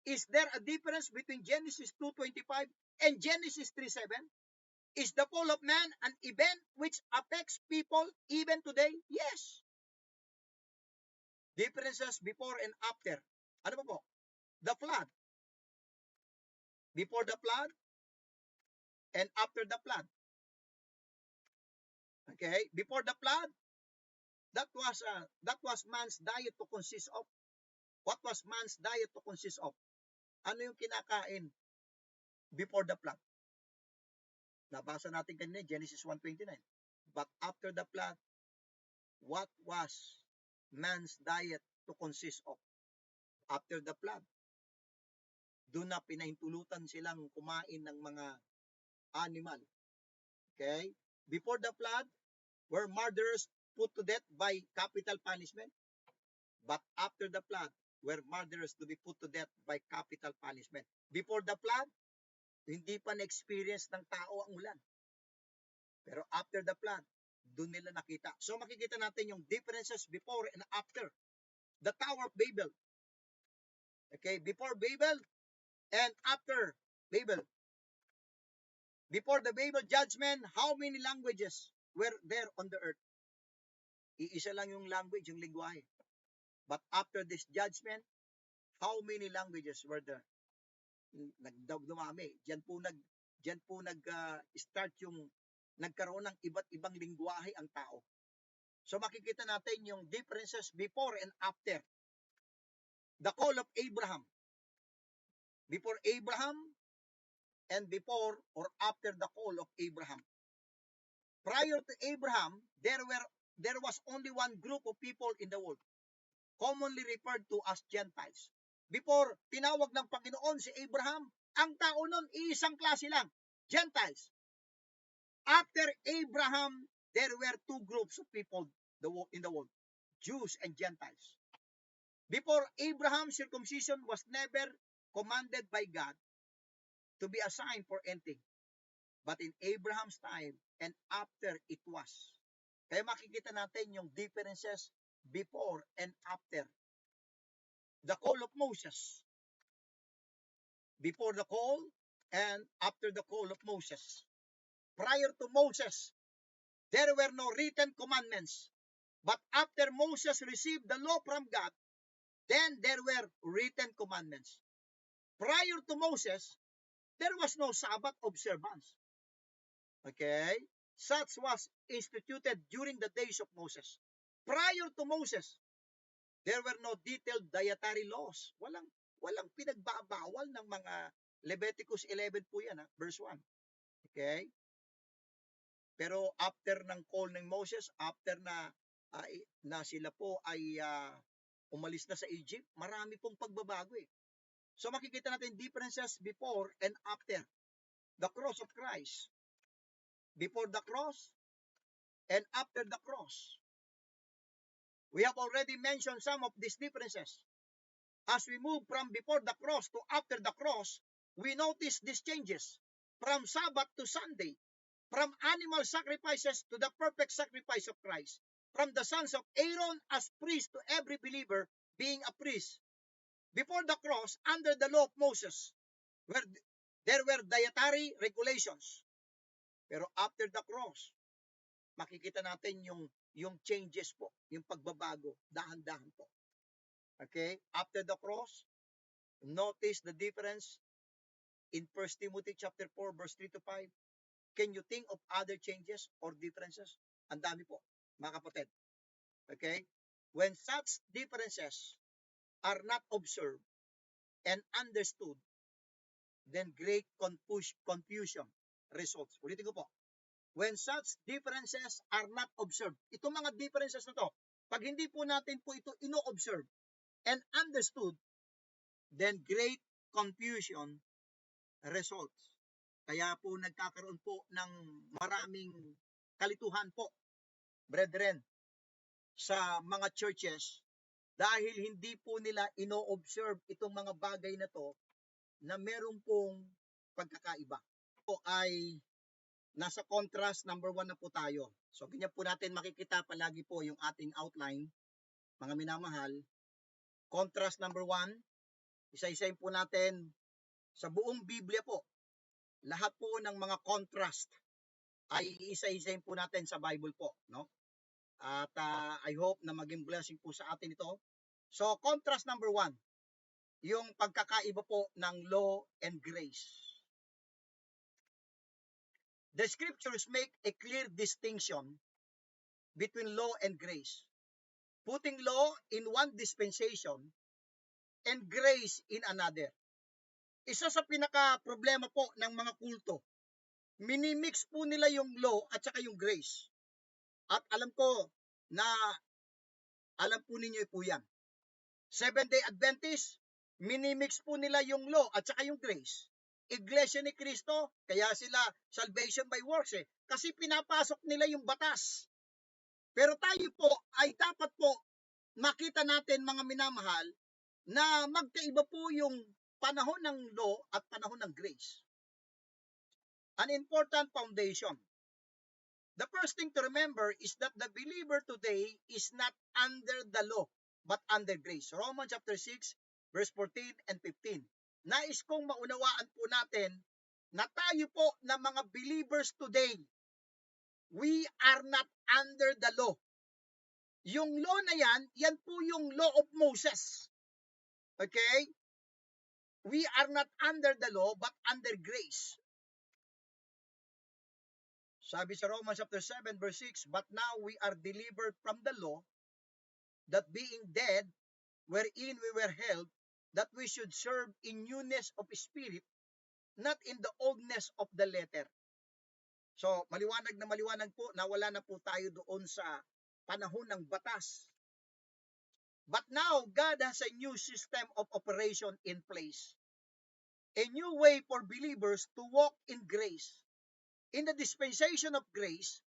Is there a difference between Genesis 2:25 and Genesis 3:7? Is the fall of man an event which affects people even today? Yes. Differences before and after. Ano ba po? The flood. Before the flood and after the flood. Okay? Before the flood, that was man's diet to consist of. What was man's diet to consist of? Ano yung kinakain before the flood? Nabasa natin kanina, Genesis 1:29. But after the flood, what was man's diet to consist of? After the flood, doon na pinahintulutan silang kumain ng mga animal. Okay? Before the flood, were murderers put to death by capital punishment? But after the flood, were murderers to be put to death by capital punishment? Before the flood, hindi pa na-experience ng tao ang ulan. Pero after the flood, doon nila nakita. So makikita natin yung differences before and after. The Tower of Babel. Okay, before Babel and after Babel. Before the Babel judgment, how many languages were there on the earth? Iisa lang yung language, yung lingwahe. But after this judgment, how many languages were there? Dumami. Diyan po nag-start yung nagkaroon ng iba't ibang lingwahe ang tao. So makikita natin yung differences before and after. The call of Abraham. Before Abraham and before or after the call of Abraham. Prior to Abraham, there was only one group of people in the world, commonly referred to as Gentiles. Before tinawag ng Panginoon si Abraham, ang tao nun, isang klase lang, Gentiles. After Abraham, there were two groups of people in the world, Jews and Gentiles. Before Abraham, circumcision was never commanded by God to be a sign for anything. But in Abraham's time and after it was. Kaya makikita natin yung differences before and after. The call of Moses. Before the call and after the call of Moses. Prior to Moses, there were no written commandments. But after Moses received the law from God, then there were written commandments. Prior to Moses, there was no Sabbath observance. Okay? Such was instituted during the days of Moses. Prior to Moses, there were no detailed dietary laws. Walang pinagbabawal ng mga Leviticus 11 po yan, verse 1. Okay? Pero after ng call ng Moses, after na sila po ay umalis na sa Egypt, marami pong pagbabago eh. So makikita natin differences before and after the cross of Christ. Before the cross and after the cross. We have already mentioned some of these differences. As we move from before the cross to after the cross, we notice these changes. From Sabbath to Sunday, from animal sacrifices to the perfect sacrifice of Christ, from the sons of Aaron as priests to every believer being a priest. Before the cross, under the law of Moses, there were dietary regulations. Pero after the cross, makikita natin yung changes po, yung pagbabago, dahan-dahan po. Okay? After the cross, notice the difference in 1 Timothy chapter 4, verse 3 to 5. Can you think of other changes or differences? Ang dami po, mga kapatid. Okay? When such differences are not observed and understood, then great confusion results. Ulitin ko po. When such differences are not observed, itong mga differences na to, pag hindi po natin po ito ino-observe and understood, then great confusion results. Kaya po nagkakaroon po ng maraming kalituhan po, brethren, sa mga churches dahil hindi po nila ino-observe itong mga bagay na to na meron pong pagkakaiba. Ito ay nasa contrast number 1 na po tayo. So, ganyan po natin makikita palagi po yung ating outline, mga minamahal. Contrast number 1, isa-isayin po natin sa buong Biblia po. Lahat po ng mga contrast ay isa-isayin po natin sa Bible po, no? At I hope na maging blessing po sa atin ito. So, contrast number 1, yung pagkakaiba po ng law and grace. The scriptures make a clear distinction between law and grace, putting law in one dispensation and grace in another. Isa sa pinaka-problema po ng mga kulto, minimix po nila yung law at saka yung grace. At alam ko na alam po ninyo po yan. Seventh-day Adventist, minimix po nila yung law at saka yung grace. Iglesia ni Cristo, kaya sila salvation by works kasi pinapasok nila yung batas. Pero tayo po ay dapat po makita natin, mga minamahal, na magkaiba po yung panahon ng law at panahon ng grace. An important foundation. The first thing to remember is that the believer today is not under the law but under grace. Romans chapter 6, verse 14 and 15. Nais kong maunawaan po natin na tayo po na mga believers today, we are not under the law. Yung law na yan po yung law of Moses. Okay? We are not under the law but under grace. Sabi sa Romans chapter 7, verse 6, but now we are delivered from the law, that being dead, wherein we were held, that we should serve in newness of spirit, not in the oldness of the letter. So, maliwanag na maliwanag po na wala na po tayo doon sa panahon ng batas. But now, God has a new system of operation in place. A new way for believers to walk in grace. In the dispensation of grace,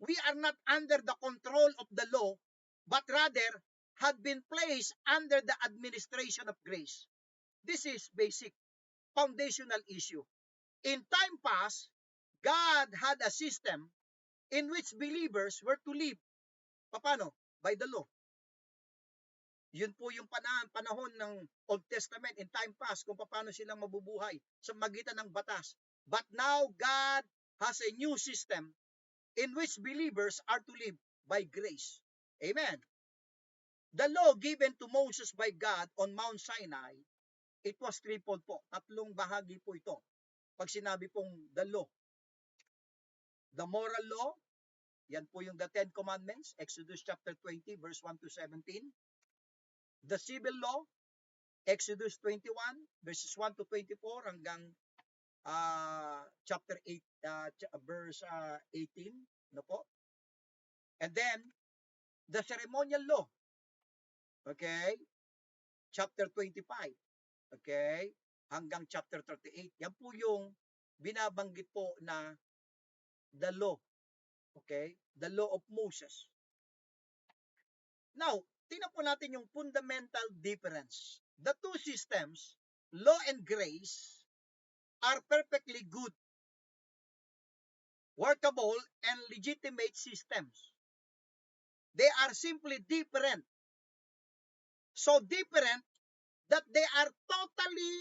we are not under the control of the law, but rather had been placed under the administration of grace. This is basic, foundational issue. In time past, God had a system in which believers were to live. Paano? By the law. Yun po yung panahon ng Old Testament in time past kung paano silang mabubuhay sa magitan ng batas. But now, God has a new system in which believers are to live by grace. Amen. The law given to Moses by God on Mount Sinai, it was threefold po. Tatlong bahagi po ito. Pag sinabi pong the law. The moral law, yan po yung the Ten Commandments, Exodus chapter 20, verse 1 to 17. The civil law, Exodus 21, verses 1 to 24 hanggang chapter 8, verse 18. No po? And then, the ceremonial law, okay, chapter 25, okay, hanggang chapter 38. Yan po yung binabanggit po na the law, okay, the law of Moses. Now, tingnan po natin yung fundamental difference. The two systems, law and grace, are perfectly good, workable, and legitimate systems. They are simply different. So different that they are totally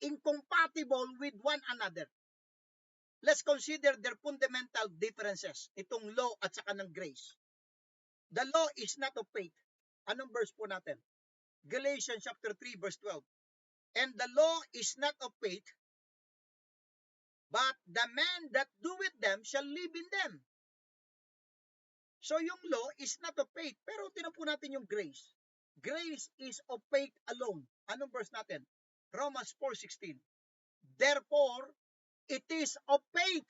incompatible with one another. Let's consider their fundamental differences, itong law at saka ng grace. The law is not of faith. Anong verse po natin? Galatians chapter 3, verse 12. And the law is not of faith, but the man that doeth them shall live in them. So yung law is not of faith. Pero tinan po natin yung grace. Grace is of faith alone. Anong verse natin? Romans 4:16. Therefore, it is of faith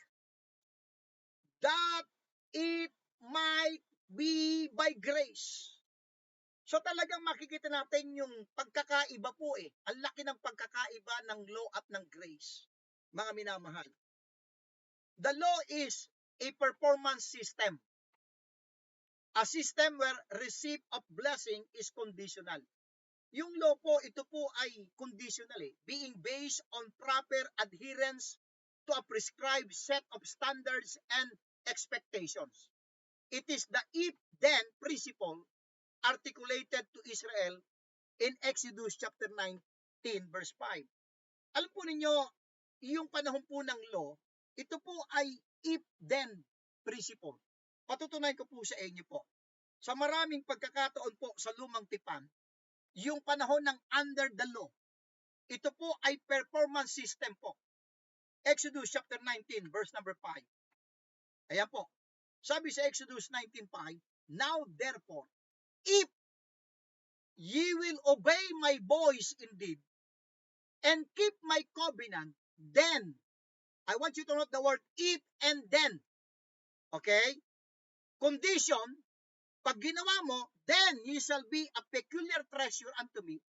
that it might be by grace. So talagang makikita natin yung pagkakaiba po eh. Ang laki ng pagkakaiba ng law at ng grace. Mga minamahal. The law is a performance system. A system where receipt of blessing is conditional. Yung law po, ito po ay conditional eh. Being based on proper adherence to a prescribed set of standards and expectations. It is the if-then principle articulated to Israel in Exodus chapter 19 verse 5. Alam po ninyo, yung panahon po ng law, ito po ay if-then principle. Patutunayan ko po sa inyo po. Sa maraming pagkakataon po sa lumang tipan, yung panahon ng under the law, ito po ay performance system po. Exodus chapter 19 verse number 5. Ayan po. Sabi sa Exodus 19:5, now therefore, if ye will obey my voice indeed, and keep my covenant, then, I want you to note the word if and then. Okay? Condition, pag ginawa mo, then ye shall be a peculiar treasure unto me,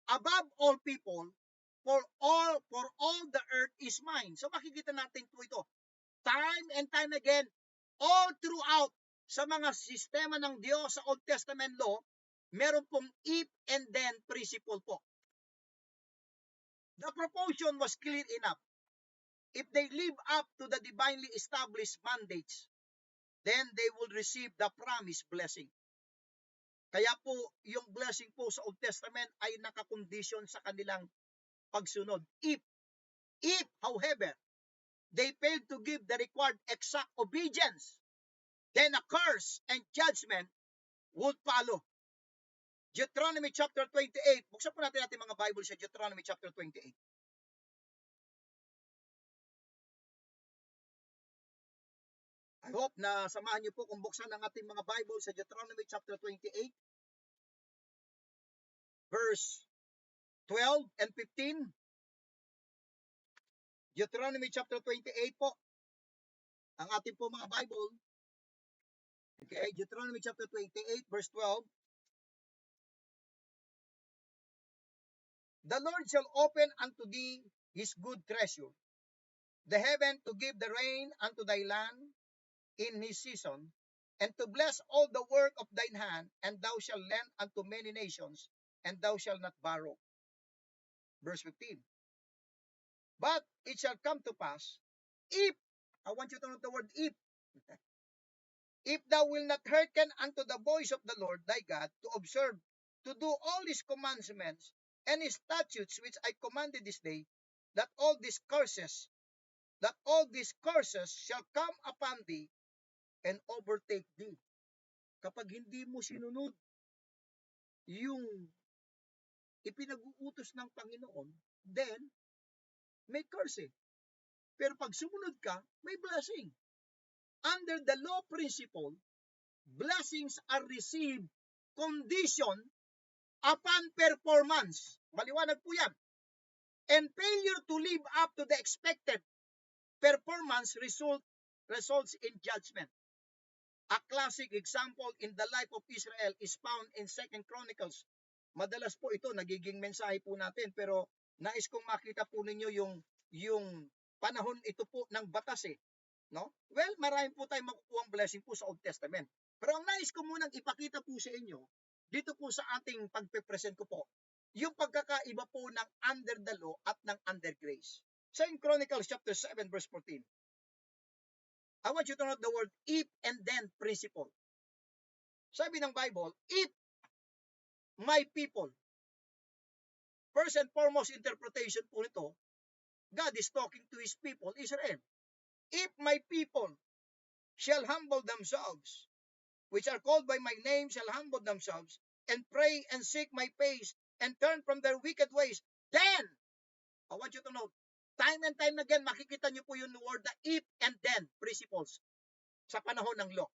above all people, for all the earth is mine. So makikita natin po ito. Time and time again, all throughout sa mga sistema ng Diyos sa Old Testament law, meron pong if and then principle po. The proportion was clear enough. If they live up to the divinely established mandates, then they will receive the promised blessing. Kaya po, yung blessing po sa Old Testament ay nakakondisyon sa kanilang pagsunod. If, however, they fail to give the required exact obedience, then a curse and judgment would follow. Deuteronomy chapter 28. Buksan po natin mga Bible sa Deuteronomy chapter 28. I hope na samahan niyo po kung buksan ang ating mga Bible sa Deuteronomy chapter 28, verse 12 and 15. Deuteronomy chapter 28 po. ating po mga Bible. Okay, Deuteronomy chapter 28, verse 12. The Lord shall open unto thee his good treasure, the heaven to give the rain unto thy land in his season, and to bless all the work of thine hand, and thou shalt lend unto many nations, and thou shalt not borrow. Verse 15. But it shall come to pass, if, I want you to note the word if thou wilt not hearken unto the voice of the Lord thy God, to observe, to do all his commandments, and his statutes which I commanded this day, that all these curses shall come upon thee, and overtake thee. Kapag hindi mo sinunod yung ipinag-uutos ng Panginoon, then may curse. Pero pag sumunod ka, may blessing. Under the law principle, blessings are received condition upon performance. Maliwanag po yan. And failure to live up to the expected performance results in judgment. A classic example in the life of Israel is found in 2 Chronicles. Madalas po ito, nagiging mensahe po natin, pero nais kong makita po ninyo yung panahon ito po ng batas no? Well, marami po tayong makukuhang blessing po sa Old Testament. Pero ang nais ko munang ipakita po sa inyo, dito po sa ating pagpe-present ko po, yung pagkakaiba po ng under the law at ng under grace. 2 Chronicles chapter 7 verse 14. I want you to note the word if and then principle. Sabi ng Bible, if my people, first and foremost interpretation po nito, God is talking to his people, Israel. If my people shall humble themselves, which are called by my name, shall humble themselves, and pray and seek my face, and turn from their wicked ways, then, I want you to note, time and time again, makikita niyo po yung word na if and then principles sa panahon ng law.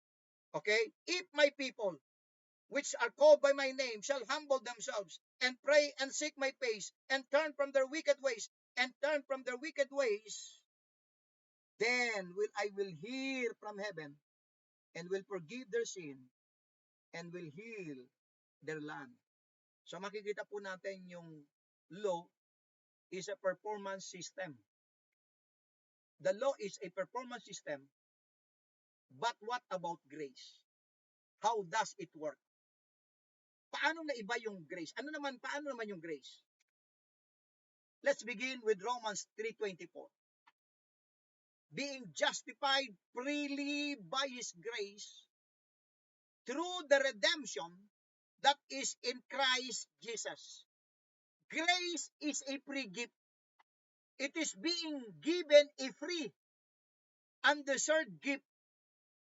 Okay? If my people, which are called by my name, shall humble themselves, and pray and seek my face, and turn from their wicked ways, then I will hear from heaven, and will forgive their sin, and will heal their land. So makikita po natin yung law is a performance system. The law is a performance system, but what about grace? How does it work? Paano na iba yung grace? Paano naman yung grace? Let's begin with Romans 3:24. Being justified freely by his grace through the redemption that is in Christ Jesus. Grace is a free gift. It is being given a free, undeserved gift.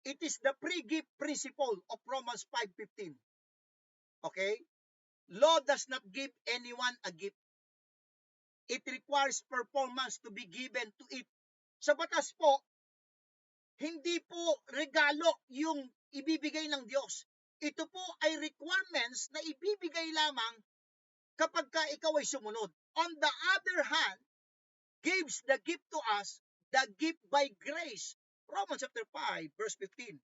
It is the free gift principle of Romans 5:15. Okay? Law does not give anyone a gift. It requires performance to be given to it. Sa batas po, hindi po regalo yung ibibigay ng Diyos. Ito po ay requirements na ibibigay lamang kapag ka ikaw ay sumunod. On the other hand, gives the gift to us, the gift by grace. Romans chapter 5, verse 15.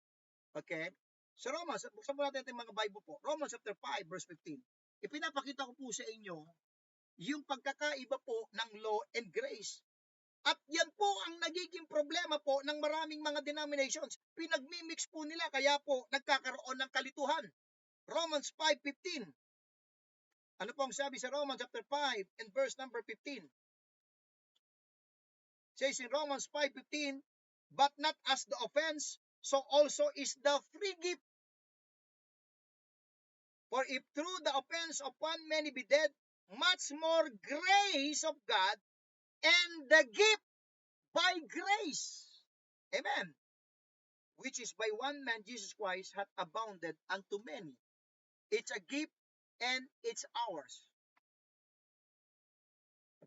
Okay? So Romans, buksan po natin yung mga Bible po. Romans chapter 5, verse 15. Ipinapakita ko po sa inyo yung pagkakaiba po ng law and grace. At yan po ang nagiging problema po ng maraming mga denominations. Pinagmimix po nila, kaya po nagkakaroon ng kalituhan. Romans 5:15. Ano po ang sabi sa Romans chapter 5 and verse number 15? It says in Romans 5:15, but not as the offense, so also is the free gift. For if through the offense of one many be dead, much more grace of God and the gift by grace. Amen. Which is by one man, Jesus Christ, hath abounded unto many. It's a gift and it's ours.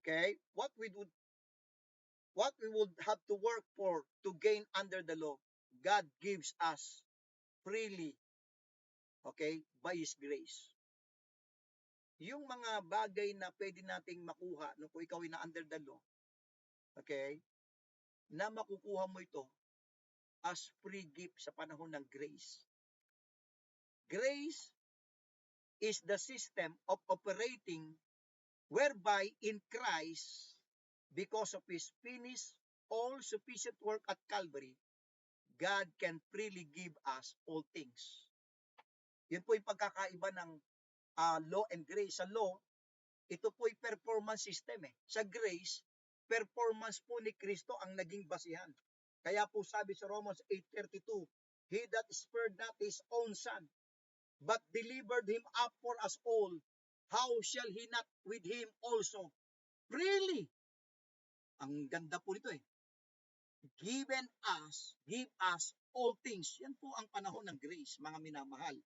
Okay? What we would have to work for to gain under the law, God gives us freely. Okay? By His grace. Yung mga bagay na pwede nating makuha nung kung ikaw ay na under the law, okay, na makukuha mo ito as free gift sa panahon ng grace. Grace is the system of operating whereby in Christ, because of His finished all-sufficient work at Calvary, God can freely give us all things. Yun po yung pagkakaiba ng law and grace. Sa law, ito po yung performance system eh. Sa grace, performance po ni Kristo ang naging basihan. Kaya po sabi sa Romans 8:32, He that spared not His own Son, but delivered Him up for us all, how shall He not with Him also freely? Ang ganda po nito eh. Give us all things. Yan po ang panahon ng grace, mga minamahal.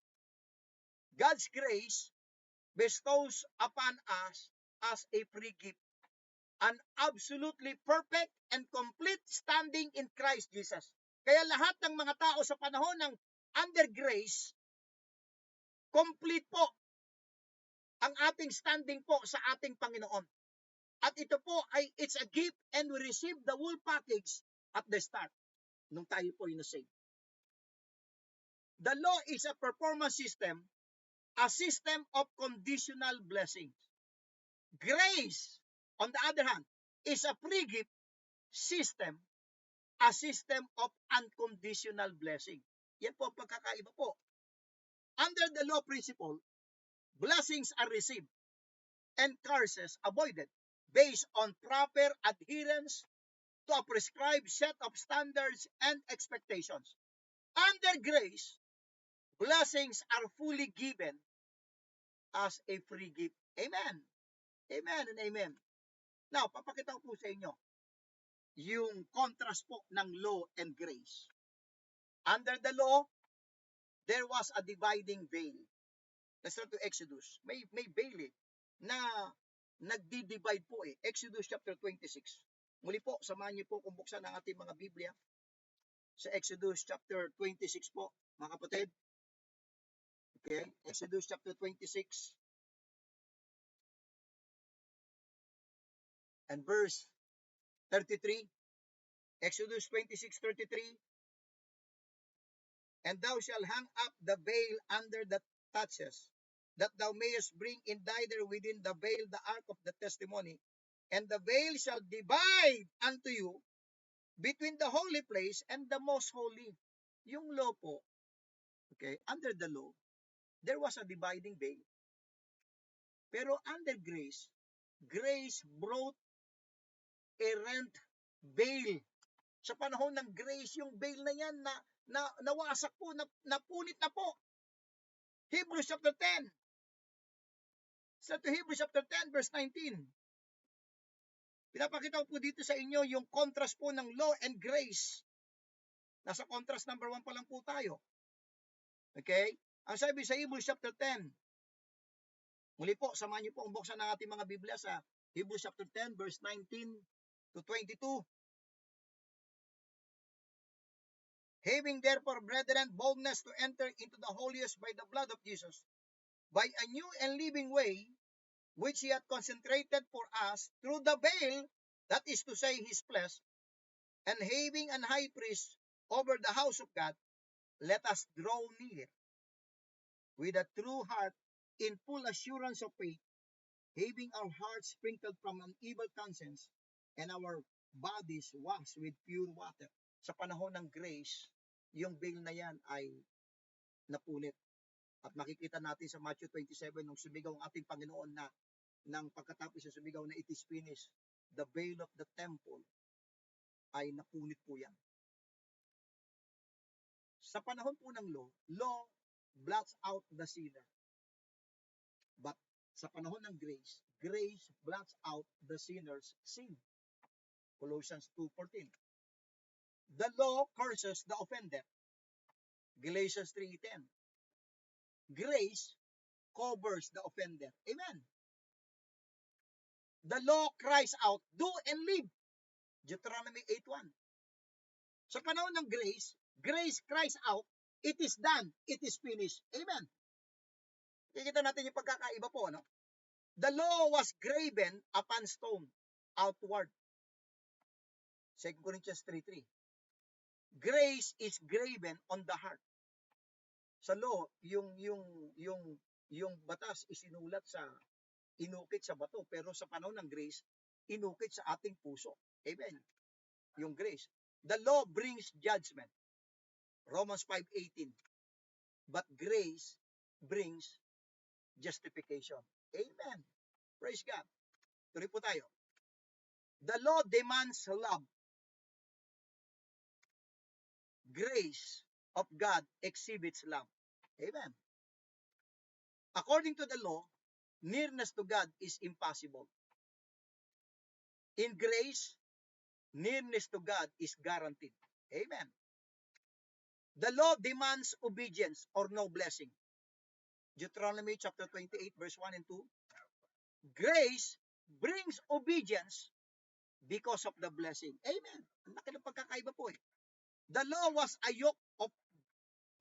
God's grace bestows upon us as a free gift an absolutely perfect and complete standing in Christ Jesus. Kaya lahat ng mga tao sa panahon ng under grace, complete po ang ating standing po sa ating Panginoon. At ito po ay it's a gift and we receive the whole package at the start nung tayo po yung nasave. The law is a performance system, a system of conditional blessings. Grace, on the other hand, is a free gift system, a system of unconditional blessing. Yan po ang pagkakaiba po. Under the law principle, blessings are received and curses avoided based on proper adherence to a prescribed set of standards and expectations. Under grace, blessings are fully given as a free gift. Amen. Amen and amen. Now, papakita ko po sa inyo yung contrast po ng law and grace. Under the law, there was a dividing veil. Let's turn to Exodus. May veil na nagdi-divide po eh. Exodus chapter 26. Muli po, samahan niyo po kung buksan ang ating mga Biblia sa Exodus chapter 26 po, mga kapatid. Okay, Exodus chapter 26 and verse 33. Exodus 26:33. And thou shalt hang up the veil under the taches, that thou mayest bring in thither within the veil the ark of the testimony, and the veil shall divide unto you between the holy place and the most holy. Yung law po, okay, under the law, there was a dividing veil. Pero under grace, grace brought a rent veil. Sa panahon ng grace, yung veil na yan na nawasak po, napunit na po. Hebrews chapter 10. Sa Hebrews chapter 10 verse 19. Pinapakita ko po dito sa inyo yung contrast po ng law and grace. Nasa contrast number 1 pa lang po tayo. Okay? Ang sabi sa Hebrews chapter 10. Muli po, samahan niyo po ang buksan ng ating mga Biblia sa Hebrews chapter 10 verse 19 to 22. Having therefore, brethren, boldness to enter into the holiest by the blood of Jesus, by a new and living way, which He hath consecrated for us through the veil, that is to say, His flesh, and having an high priest over the house of God, let us draw near with a true heart in full assurance of faith, having our hearts sprinkled from an evil conscience, and our bodies washed with pure water. Sa panahon ng grace, yung veil na yan ay napunit. At makikita natin sa Matthew 27, nung sumigaw ang ating Panginoon na nang pagkatapos sa sumigaw na it is finished, the veil of the temple ay napunit po yan. Sa panahon po ng law blots out the sinner. But sa panahon ng grace, grace blots out the sinner's sin. Colossians 2:14. The law curses the offender. Galatians 3:10. Grace covers the offender. Amen. The law cries out, do and live. Deuteronomy 8:1. Sa panahon ng grace, grace cries out, it is done, it is finished. Amen. Kikita natin yung pagkakaiba po, no? The law was graven upon stone, outward. 2 Corinthians 3:3. Grace is graven on the heart. Sa law, yung batas isinulat inukit sa bato, pero sa panahon ng grace, inukit sa ating puso. Amen. Yung grace. The law brings judgment. Romans 5:18. But grace brings justification. Amen. Praise God. Tuloy po tayo. The law demands love. Grace of God exhibits love. Amen. According to the law, nearness to God is impossible. In grace, nearness to God is guaranteed. Amen. The law demands obedience or no blessing. Deuteronomy chapter 28, verse 1 and 2. Grace brings obedience because of the blessing. Amen. Ang laki ng pagkakaiba po eh. The law was a yoke of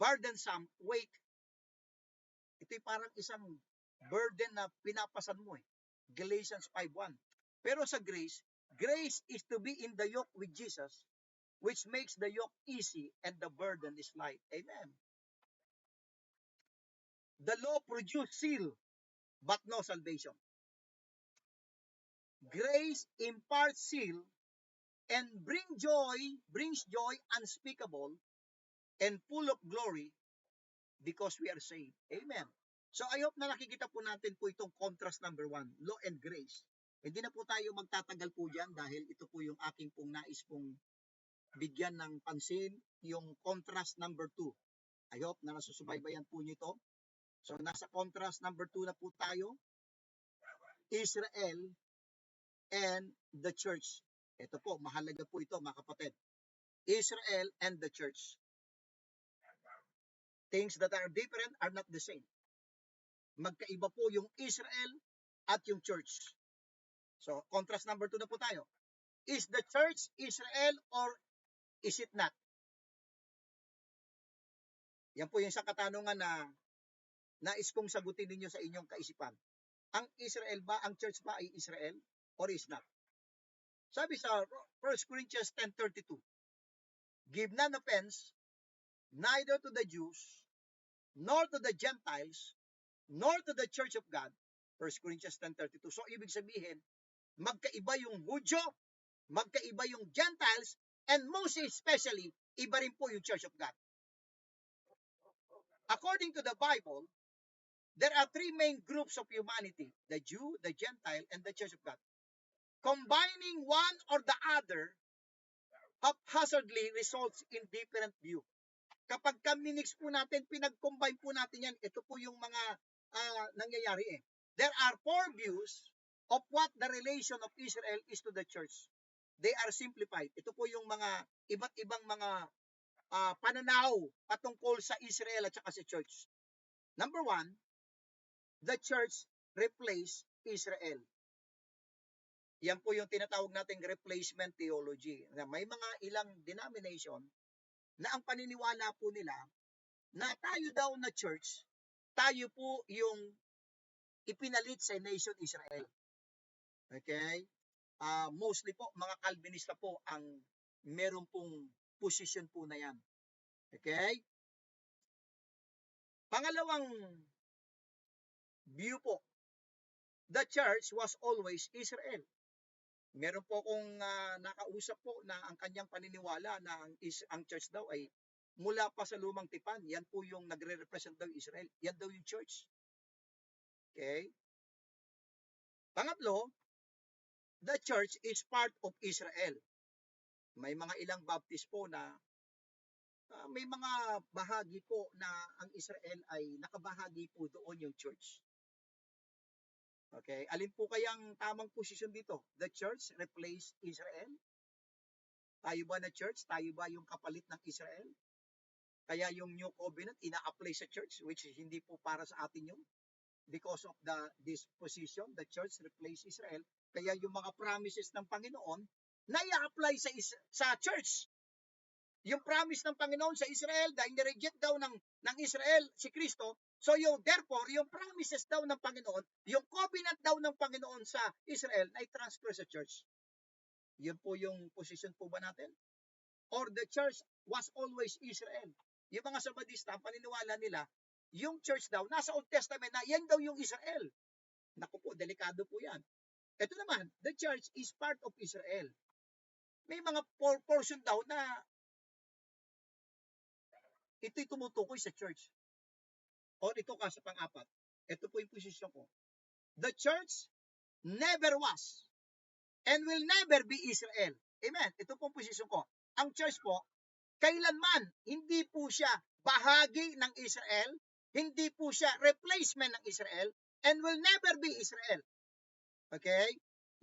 burdensome weight. Ito'y parang isang burden na pinapasan mo eh. Galatians 5:1. Pero sa grace, grace is to be in the yoke with Jesus, which makes the yoke easy and the burden is light. Amen. The law produced seal, but no salvation. Grace imparts seal and brings joy unspeakable and full of glory because we are saved. Amen. So I hope na nakikita po natin po itong contrast number 1, law and grace. Hindi na po tayo magtatagal po dyan dahil ito po yung aking pong nais pong bigyan ng pansin, yung contrast number 2. I hope na nasusubaybayan po nyo ito. So nasa contrast number 2 na po tayo, Israel and the church. Ito po, mahalaga po ito mga kapatid. Israel and the church. Things that are different are not the same. Magkaiba po yung Israel at yung church. So, contrast number 2 na po tayo. Is the church Israel or is it not? Yan po yung isang katanungan na nais kong sagutin ninyo sa inyong kaisipan. Ang Israel ba, ang church ba ay Israel or is not? Sabi sa 1 Corinthians 10:32, give none offense, neither to the Jews, nor to the Gentiles, nor to the church of God. 1 Corinthians 10:32. So, ibig sabihin, magkaiba yung Hudyo, magkaiba yung Gentiles, and most especially, iba rin po yung church of God. According to the Bible, there are 3 main groups of humanity, the Jew, the Gentile, and the church of God. Combining one or the other haphazardly results in different view. Kapag minix po natin, pinag-combine po natin yan, ito po yung mga nangyayari eh. There are 4 views of what the relation of Israel is to the church. They are simplified. Ito po yung mga iba't ibang mga pananaw patungkol sa Israel at saka sa church. Number 1, the church replaced Israel. Yan po yung tinatawag nating replacement theology. May mga ilang denomination na ang paniniwala po nila na tayo daw na church, tayo po yung ipinalit sa nation Israel. Okay? Mostly po, mga Calvinista po ang meron pong position po na yan. Okay? Pangalawang view po, the church was always Israel. Meron po akong nakausap po na ang kanyang paniniwala na ang church daw ay mula pa sa lumang tipan. Yan po yung nagre-represent daw Israel. Yan daw yung church. Okay? Pangatlo, the church is part of Israel. May mga ilang Baptist po na may mga bahagi po na ang Israel ay nakabahagi po doon yung church. Okay, alin po kayang tamang posisyon dito? The church replaced Israel? Tayo ba na church? Tayo ba yung kapalit ng Israel? Kaya yung New Covenant ina-apply sa church, which hindi po para sa atin yun. Because of this position, the church replaced Israel. Kaya yung mga promises ng Panginoon na i-apply sa church. Yung promise ng Panginoon sa Israel, dahil nireject daw ng Israel si Kristo, so therefore, yung promises daw ng Panginoon, yung covenant daw ng Panginoon sa Israel, ay transfer sa church. Yun po yung position po ba natin? or the church was always Israel. Yung mga Sabadista, ang paniniwala nila, yung church daw, nasa Old Testament na yan daw yung Israel. Naku po, delikado po yan. Ito naman, the church is part of Israel. May mga portion daw na ito'y tumutukoy sa church. O ito ka sa pang-apat. Ito po yung posisyon ko. The church never was and will never be Israel. Amen. Ito po yung posisyon ko. Ang church po, kailanman hindi po siya bahagi ng Israel, hindi po siya replacement ng Israel, and will never be Israel. Okay?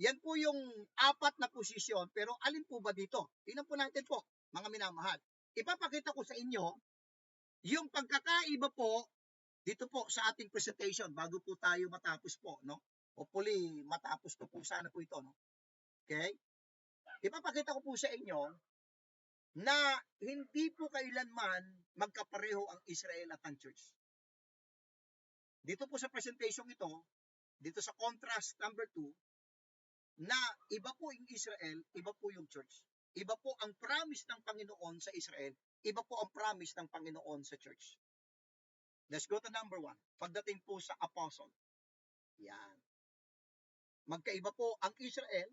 Yan po yung apat na posisyon, pero alin po ba dito? Tingnan po natin po, mga minamahal. Ipapakita ko sa inyo yung pagkakaiba po dito po sa ating presentation bago po tayo matapos po, no? Hopefully, matapos po sana po ito, no? Okay? Ipapakita ko po sa inyo na hindi po kailanman magkapareho ang Israel at ang church. Dito po sa presentation ito, dito sa contrast number 2, na iba po yung Israel, iba po yung church. Iba po ang promise ng Panginoon sa Israel, iba po ang promise ng Panginoon sa church. Let's go to number 1. Pagdating po sa apostle. Yan. Magkaiba po ang Israel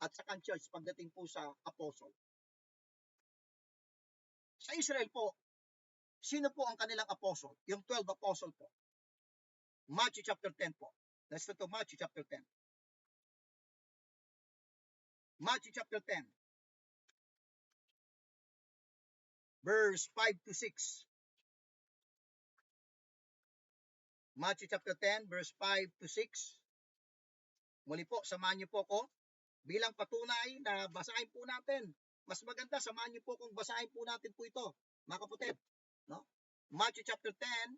at sa church pagdating po sa apostle. Sa Israel po, sino po ang kanilang apostle? Yung 12 apostle po. Matthew chapter 10 po. Let's go to Matthew chapter 10. Matthew chapter 10. Verse 5 to 6. Matthew chapter 10, verse 5 to 6. Muli po, samahan niyo po ko bilang patunay na basahin po natin. Mas maganda, samahan niyo po kung basahin po natin po ito, mga kapatid. No? Matthew chapter 10,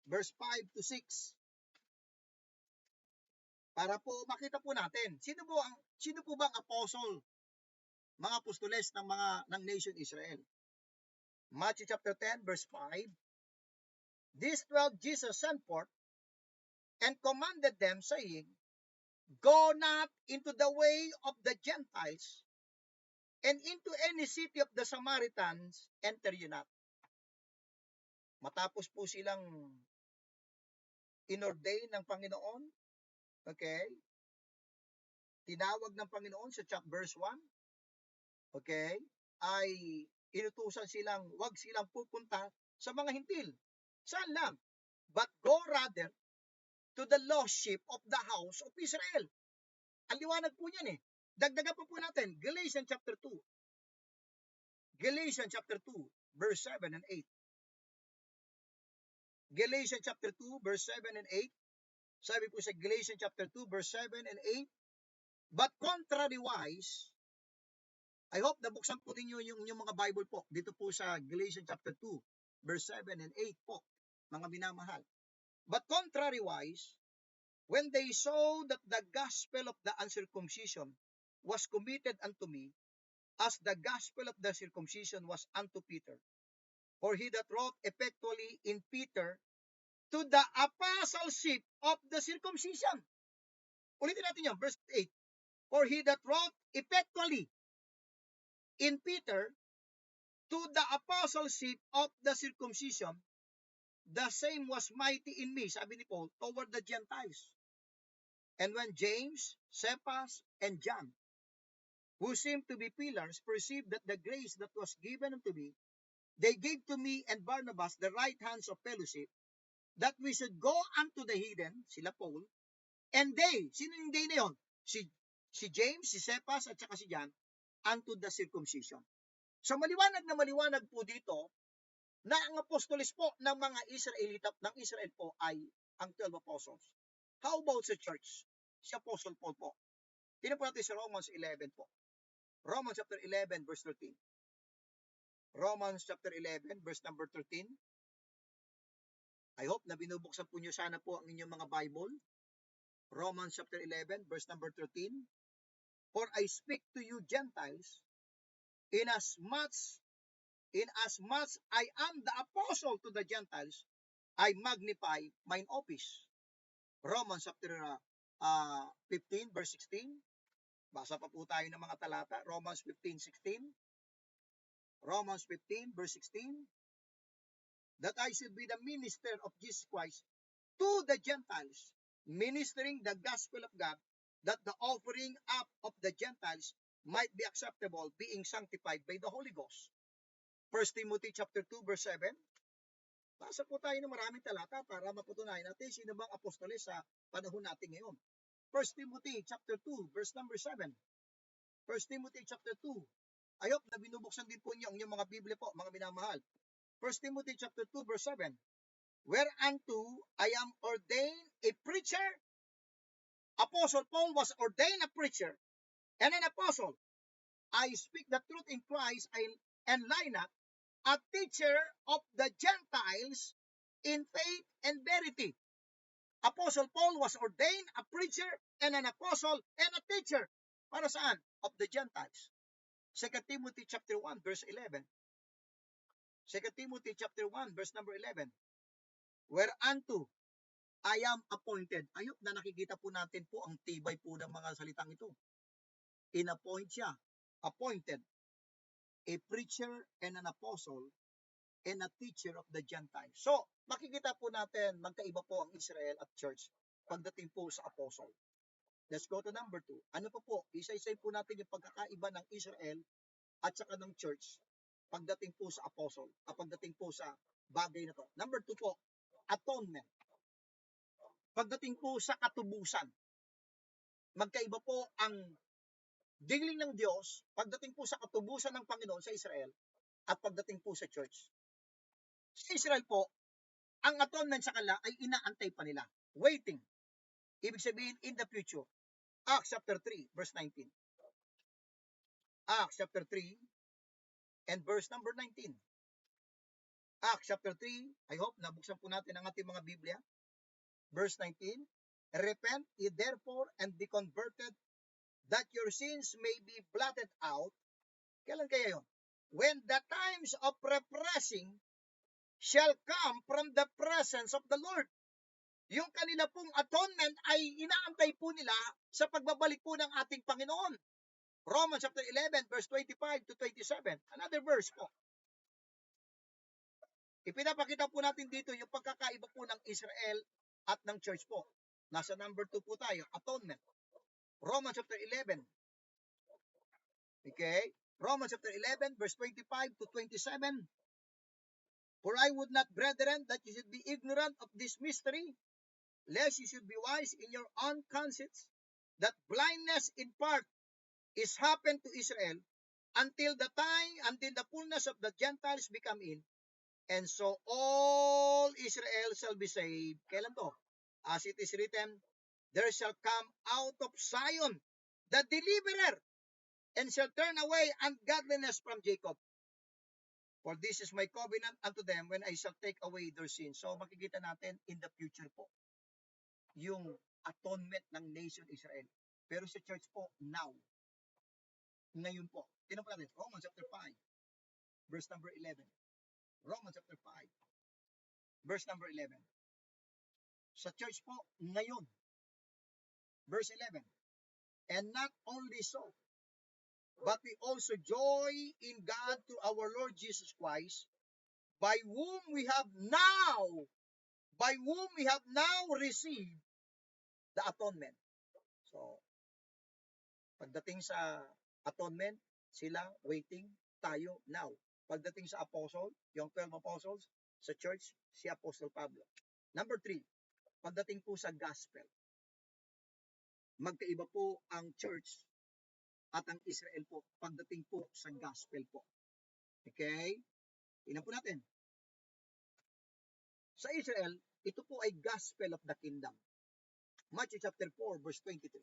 verse 5 to 6. Para po makita po natin, sino po bang apostle, mga apostoles ng nation Israel? Matthew chapter 10, verse 5. These 12 Jesus sent forth and commanded them, saying, Go not into the way of the Gentiles, and into any city of the Samaritans enter you not. Matapos po silang inordain ng Panginoon, okay? Tinawag ng Panginoon sa verse 1, okay? Ay inutusan silang, wag silang pupunta sa mga hintil. Saan lang? But go rather to the lost sheep of the house of Israel. Ang liwanag po niyan eh. Dagdagan po natin, Galatians chapter 2. Galatians chapter 2, verse 7 and 8. Galatians chapter 2, verse 7 and 8. Sabi po sa Galatians chapter 2, verse 7 and 8. But contrariwise, I hope nabuksan po ninyo yung mga Bible po. Dito po sa Galatians chapter 2, verse 7 and 8 po, mga minamahal. But contrariwise, when they saw that the gospel of the uncircumcision was committed unto me, as the gospel of the circumcision was unto Peter. For he that wrought effectually in Peter to the apostleship of the circumcision. Ulitin natin yan, verse 8. For he that wrought effectually in Peter to the apostleship of the circumcision, the same was mighty in me, sabi ni Paul, toward the Gentiles. And when James, Cephas, and John, who seemed to be pillars, perceived that the grace that was given unto me, they gave to me and Barnabas the right hands of fellowship, that we should go unto the heathen, sila Paul, and they, sino yung they na yun? Si James, si Cephas, at saka si John, unto the circumcision. So maliwanag na maliwanag po dito, na ang apostoles po ng mga Israelita ng Israel po ay ang 12 apostles. How about sa church? Si Apostle Paul po. Tingnan po natin sa Romans 11 po. Romans chapter 11 verse 13. Romans chapter 11 verse number 13. I hope na binubuksan po niyo sana po ang inyong mga Bible. Romans chapter 11 verse number 13. For I speak to you Gentiles, inasmuch I am the apostle to the Gentiles, I magnify mine office. Romans chapter 15 verse 16. Basa pa po tayo ng mga talata. Romans 15:16. Romans 15, verse 16, that I should be the minister of Jesus Christ to the Gentiles, ministering the gospel of God, that the offering up of the Gentiles might be acceptable, being sanctified by the Holy Ghost. 1 Timothy chapter 2, verse 7. Basa po tayo ng maraming talata para mapatunayan natin sino bang apostoles sa panahon natin ngayon. 1 Timothy chapter 2, verse number 7. 1 Timothy chapter 2. I hope na binubuksan din po niyo ang inyong mga Biblia po, mga minamahal. 1 Timothy chapter 2, verse 7. Whereunto I am ordained a preacher. Apostle Paul was ordained a preacher and an apostle. I speak the truth in Christ and lie not, a teacher of the Gentiles in faith and verity. Apostle Paul was ordained a preacher and an apostle and a teacher. Para saan? Of the Gentiles. 2 Timothy chapter 1, verse 11. 2 Timothy chapter 1, verse number 11. Whereunto I am appointed. Ayop na nakikita po natin po ang tibay po ng mga salitang ito. In-appoint siya. Appointed. A preacher and an apostle and a teacher of the Gentiles. So, makikita po natin magkaiba po ang Israel at church pagdating po sa apostle. Let's go to number 2. Ano po? Isa-isay po natin yung pagkakaiba ng Israel at saka ng church pagdating po sa apostle at pagdating po sa bagay na to. Number 2 po, atonement. Pagdating po sa katubusan, magkaiba po ang diling ng Diyos pagdating po sa katubusan ng Panginoon sa Israel at pagdating po sa church. Sa Israel po, ang atonement sa kanila ay inaantay pa nila. Waiting. Ibig sabihin, in the future. Acts chapter 3, verse 19. Acts chapter 3 and verse number 19. Acts chapter 3, I hope nabuksan po natin ang ating mga Biblia. Verse 19, repent ye therefore and be converted, that your sins may be blotted out. Kailan kaya yun? When the times of refreshing shall come from the presence of the Lord. Yung kanila pong atonement ay inaantay po nila sa pagbabalik po ng ating Panginoon. Romans chapter 11, verse 25 to 27. Another verse po. Ipinapakita po natin dito yung pagkakaiba po ng Israel at ng church po. Nasa number 2 po tayo, atonement. Romans chapter 11. Okay? Romans chapter 11, verse 25 to 27. For I would not, brethren, that you should be ignorant of this mystery, lest you should be wise in your own conscience, that blindness in part is happened to Israel until the fullness of the Gentiles become in, and so all Israel shall be saved. Kailan to? As it is written, there shall come out of Zion the deliverer, and shall turn away ungodliness from Jacob. For this is my covenant unto them when I shall take away their sins. So makikita natin in the future po yung atonement ng nation Israel. Pero sa church po, now. Ngayon po. Tingnan po natin, Romans chapter 5, verse number 11. Romans chapter 5, verse number 11. Sa church po, ngayon. Verse 11. And not only so, but we also joy in God through our Lord Jesus Christ, by whom we have now received the atonement. So, pagdating sa atonement, sila waiting, tayo now. Pagdating sa apostle, yung 12 apostles, sa church, si Apostle Pablo. Number 3, pagdating po sa gospel, magkaiba po ang church at ang Israel po pagdating po sa gospel po. Okay? Tingnan po natin. Sa Israel, ito po ay gospel of the kingdom. Matthew chapter 4, verse 23.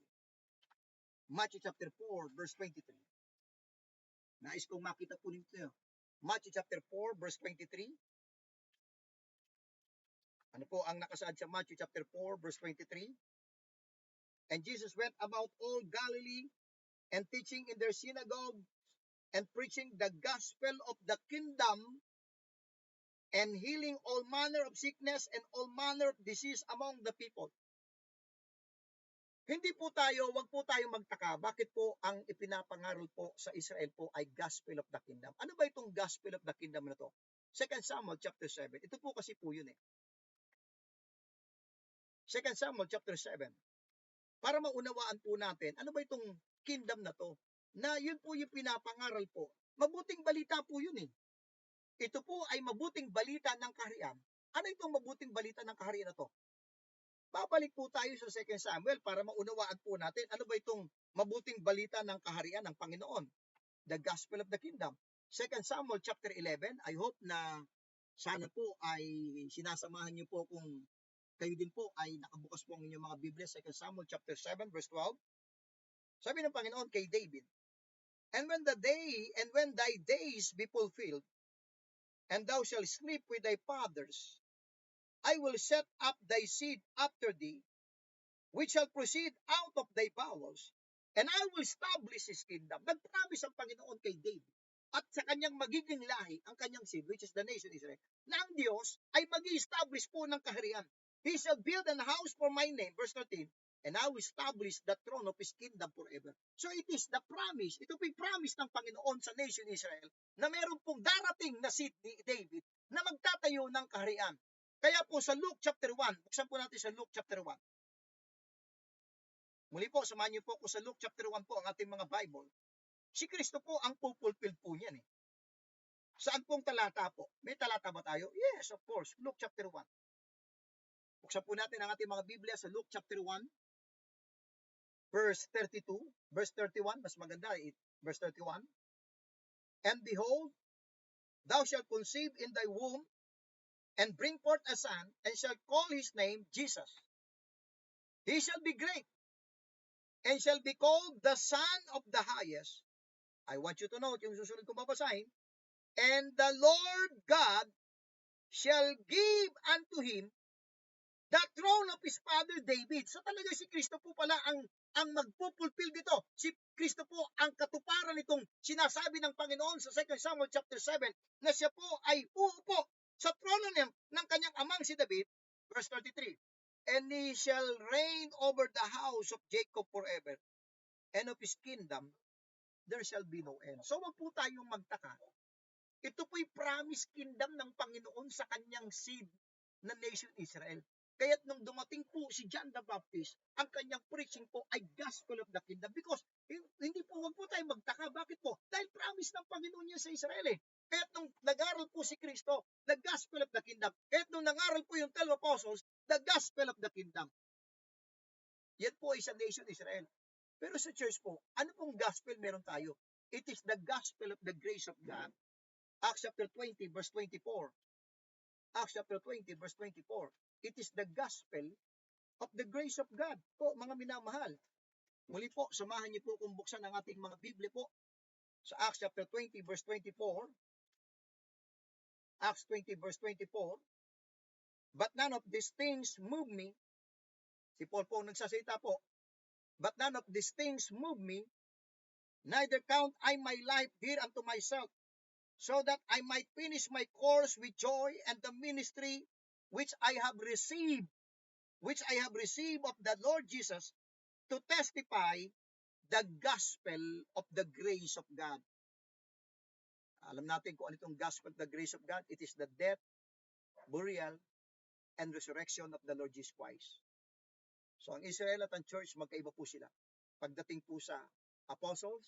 Matthew chapter 4, verse 23. Nais kong makita po ninyo. Matthew chapter 4, verse 23. Ano po ang nakasaad sa Matthew chapter 4, verse 23? And Jesus went about all Galilee and teaching in their synagogue and preaching the gospel of the kingdom and healing all manner of sickness and all manner of disease among the people. wag po tayo magtaka, bakit po ang ipinapangaral po sa Israel po ay Gospel of the Kingdom? Ano ba itong Gospel of the Kingdom na to? 2 Samuel chapter 7. Ito po kasi po yun eh. 2 Samuel chapter 7. Para maunawaan po natin, ano ba itong kingdom na to? Na yun po yung pinapangaral po. Mabuting balita po yun eh. Ito po ay mabuting balita ng kaharian. Ano itong mabuting balita ng kaharian na to? Babalik po tayo sa 2 Samuel para maunawaan po natin ano ba itong mabuting balita ng kaharian ng Panginoon. The Gospel of the Kingdom. 2 Samuel chapter 11. I hope na sana po ay sinasamahan niyo po kung kayo din po ay nakabukas po ang inyong mga Biblia. 2 Samuel chapter 7 verse 12. Sabi ng Panginoon kay David, And when thy days be fulfilled, and thou shalt sleep with thy fathers, I will set up thy seed after thee, which shall proceed out of thy bowels, and I will establish his kingdom. Nag-promise ang Panginoon kay David at sa kanyang magiging lahi, ang kanyang seed, which is the nation Israel, na ang Diyos ay mag-establish po ng kaharian. He shall build an house for my name, verse 13, and I will establish the throne of his kingdom forever. So it is the promise, ito po yung promise ng Panginoon sa nation Israel, na meron pong darating na seed ni David na magtatayo ng kaharian. Kaya po sa Luke chapter 1, buksan po natin sa Luke chapter 1. Muli po, samahan niyo po ako sa Luke chapter 1 po, ang ating mga Bible. Si Kristo po ang pupulpil po niyan eh. Saan pong talata po? May talata ba tayo? Yes, of course. Luke chapter 1. Buksan po natin ang ating mga Biblia sa Luke chapter 1, verse 32, verse 31, mas maganda verse 31. And behold, thou shalt conceive in thy womb, and bring forth a son, and shall call his name Jesus. He shall be great, and shall be called the Son of the Highest. I want you to note yung susunod kong babasahin. And the Lord God shall give unto him the throne of his father David. So talaga si Kristo po pala ang magpupulpil dito. Si Kristo po ang katuparan nitong sinasabi ng Panginoon sa 2 Samuel chapter 7 na siya po ay uupo sa trono ng kanyang amang si David. Verse 33. And he shall reign over the house of Jacob forever, and of his kingdom there shall be no end. So wag po tayong magtaka. Ito po'y promise kingdom ng Panginoon sa kanyang seed na nation Israel. Kaya nung dumating po si John the Baptist, ang kanyang preaching po ay Gospel of the Kingdom. Because hindi po, wag po tayong magtaka. Bakit po? Dahil promise ng Panginoon niya sa Israel eh. Kaya nung nag-aral po si Kristo, the Gospel of the Kingdom. Kaya nung nag-aral po yung 12 Apostles, the Gospel of the Kingdom. Yan po ay sa nation Israel. Pero sa church po, ano pong gospel meron tayo? It is the gospel of the grace of God. Acts chapter 20, verse 24. Acts chapter 20, verse 24. It is the gospel of the grace of God. Po, mga minamahal. Muli po, samahan niyo po kung buksan ang ating mga Biblia po sa Acts chapter 20, verse 24. Acts 20, verse 24. But none of these things move me. Si Paul po nagsasalita po. But none of these things move me, neither count I my life dear unto myself, so that I might finish my course with joy and the ministry which I have received of the Lord Jesus, to testify the gospel of the grace of God. Alam natin kung ano itong gospel of the grace of God. It is the death, burial, and resurrection of the Lord Jesus Christ. So ang Israel at ang church, magkaiba po sila. Pagdating po sa apostles,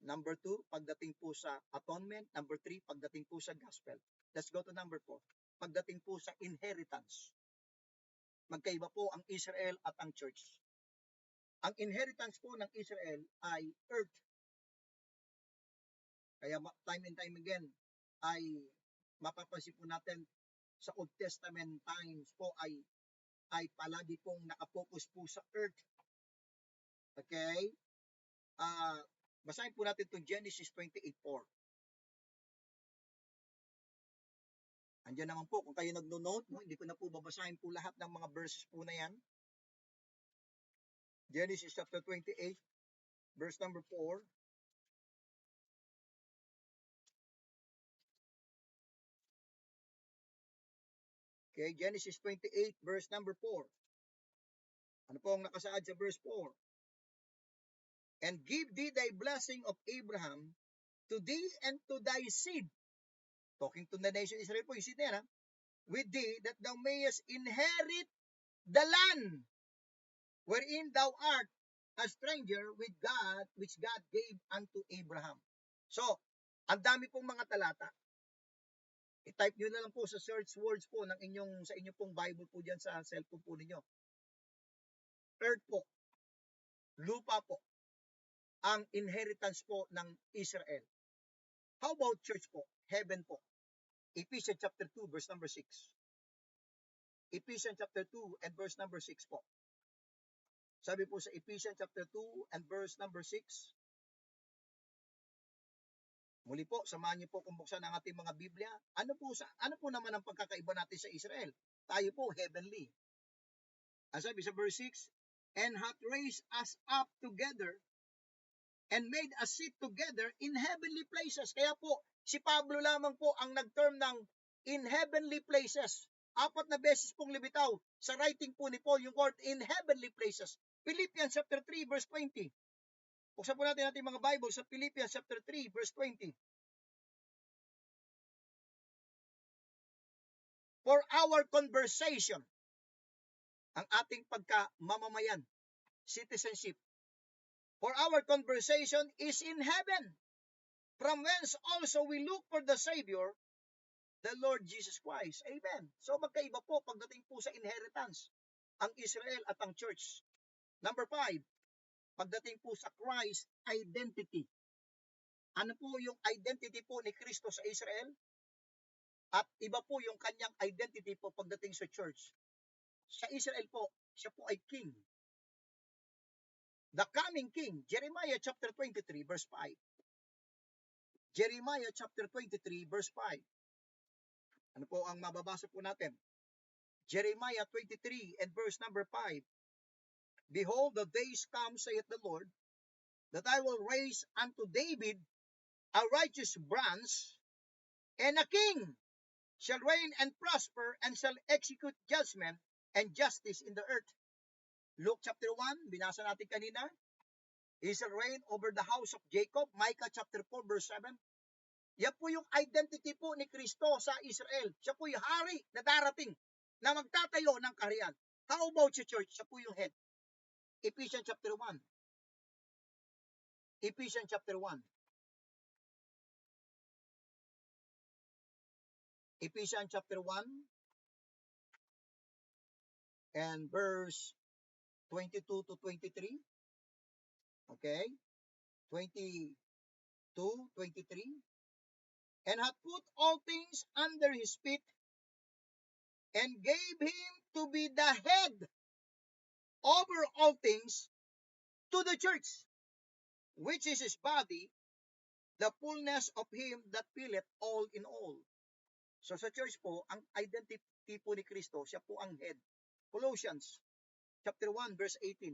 number 2, pagdating po sa atonement. Number 3, pagdating po sa gospel. Let's go to number 4. Pagdating po sa inheritance. Magkaiba po ang Israel at ang church. Ang inheritance po ng Israel ay earth. Kaya time and time again ay mapapansin po natin sa Old Testament times po ay palagi pong nakapokus po sa earth. Okay? Basahin po natin itong Genesis 28:4. Andiyan naman po, kung kayo nagno-note, hindi ko na po babasahin po lahat ng mga verses po na yan. Genesis chapter 28, verse number 4. Okay, Genesis 28, verse number 4. Ano po ang nakasaad sa verse 4? And give thee thy blessing of Abraham to thee and to thy seed. Talking to the nation Israel po, yung seed na yan, with thee, that thou mayest inherit the land wherein thou art a stranger with God, which God gave unto Abraham. So, ang dami pong mga talata. I-type nyo na lang po sa search words po ng sa inyong pong Bible po dyan sa cellphone po ninyo. Earth po, lupa po, ang inheritance po ng Israel. How about church po? Heaven po. Ephesians chapter 2, verse number 6. Ephesians chapter 2 and verse number 6 po. Sabi po sa Ephesians chapter 2 and verse number 6. Muli po, samahan niyo po kung buksan ang ating mga Biblia. Ano po naman ang pagkakaiba natin sa Israel? Tayo po, heavenly. Ang sabi sa verse 6, and hath raised us up together and made us sit together in heavenly places. Kaya po, si Pablo lamang po ang nag-term ng in heavenly places. 4 na beses pong libitaw sa writing po ni Paul yung word in heavenly places. Philippians chapter 3 verse 20. Buksan po natin ating mga Bible sa Philippians chapter 3 verse 20. For our conversation, ang ating pagkamamamayan, citizenship, for our conversation is in heaven, from whence also we look for the Savior, the Lord Jesus Christ. Amen. So magkaiba po pagdating po sa inheritance, ang Israel at ang church. Number 5, pagdating po sa Christ identity. Ano po yung identity po ni Kristo sa Israel? At iba po yung kanyang identity po pagdating sa church. Sa Israel po, siya po ay king. The coming king. Jeremiah chapter 23 verse 5. Jeremiah chapter 23 verse 5. Ano po ang mababasa po natin? Jeremiah 23 and verse number 5. Behold, the days come, saith the Lord, that I will raise unto David a righteous branch, and a king shall reign and prosper, and shall execute judgment and justice in the earth. Luke chapter 1, binasa natin kanina. He shall reign over the house of Jacob. Micah chapter 4 verse 7. Yan po yung identity po ni Kristo sa Israel. Siya po yung hari na darating na magtatayo ng kaharian. How about sa church? Siya po yung head. Ephesians chapter 1. Ephesians chapter 1. Ephesians chapter 1 and verse 22 to 23. Okay? 22, 23. And hath put all things under his feet, and gave him to be the head over all things to the church, which is his body, the fullness of him that filleth all in all. So sa church po, ang identity po ni Kristo, siya po ang head. Colossians chapter 1 verse 18.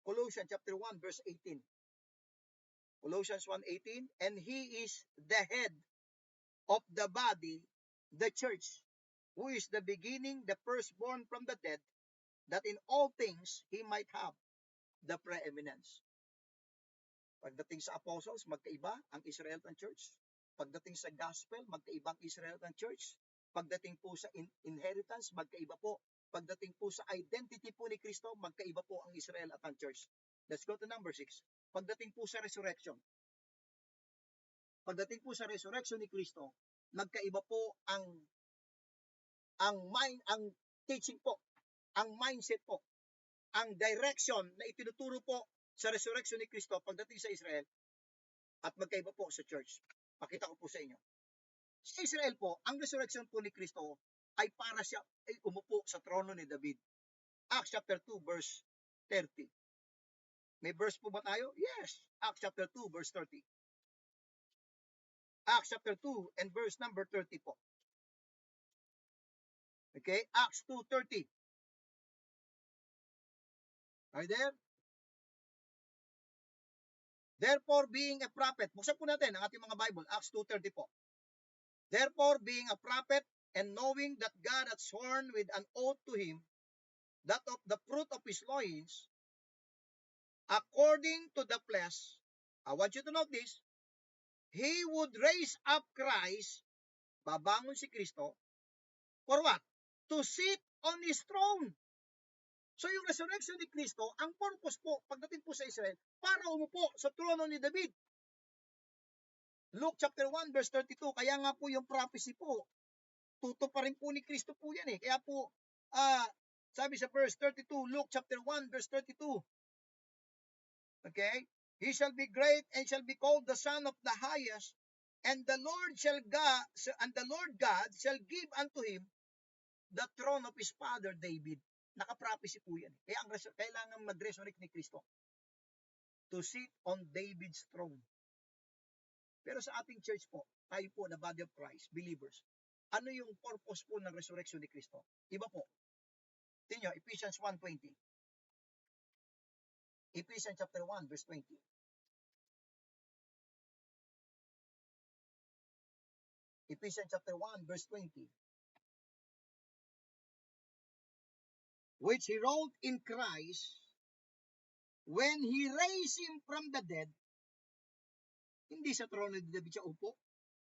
Colossians chapter 1 verse 18. Colossians 1:18, and he is the head of the body, the church, who is the beginning, the firstborn from the dead, that in all things he might have the preeminence. Pagdating sa apostles, magkaiba ang Israel at ang church. Pagdating sa gospel, magkaiba ang Israel at ang church. Pagdating po sa inheritance, magkaiba po. Pagdating po sa identity po ni Kristo, magkaiba po ang Israel at ang church. Let's go to number 6. Pagdating po sa resurrection. Pagdating po sa resurrection ni Kristo, magkaiba po ang teaching po, ang mindset po, ang direction na itinuturo po sa resurrection ni Kristo pagdating sa Israel, at magkaiba po sa church. Pakita ko po sa inyo. Sa Israel po, ang resurrection po ni Kristo ay para siya ay umupo sa trono ni David. Acts chapter 2 verse 30. May verse po ba tayo? Yes. Acts chapter 2 verse 30. Acts chapter 2 and verse number 30 po. Okay? Acts 2:30. Are you there? Therefore, being a prophet, buksan po natin ang ating mga Bible, Acts 2:30 po. Therefore, being a prophet, and knowing that God had sworn with an oath to him that of the fruit of his loins, according to the flesh, I want you to note this, he would raise up Christ, babangon si Kristo, for what? To sit on his throne. So yung resurrection ni Kristo, ang purpose po, pagdating po sa Israel, para umupo sa trono ni David. Luke chapter 1 verse 32, kaya nga po yung prophecy po, tuto pa rin po ni Kristo po yan eh. Kaya po, sabi sa verse 32, Luke chapter 1 verse 32, okay? He shall be great and shall be called the Son of the Highest, and the Lord God shall give unto him the throne of his father David. Naka-prophecy po yan. Kaya kailangan mag-resurrect ni Kristo to sit on David's throne. Pero sa ating church po, tayo po na body of Christ, believers, ano yung purpose po ng resurrection ni Kristo? Iba po. Tingnan nyo, Ephesians 1:20. Ephesians chapter 1 verse 20. Ephesians chapter 1 verse 20. Which he wrote in Christ when he raised him from the dead, hindi sa trono ni David siya upo,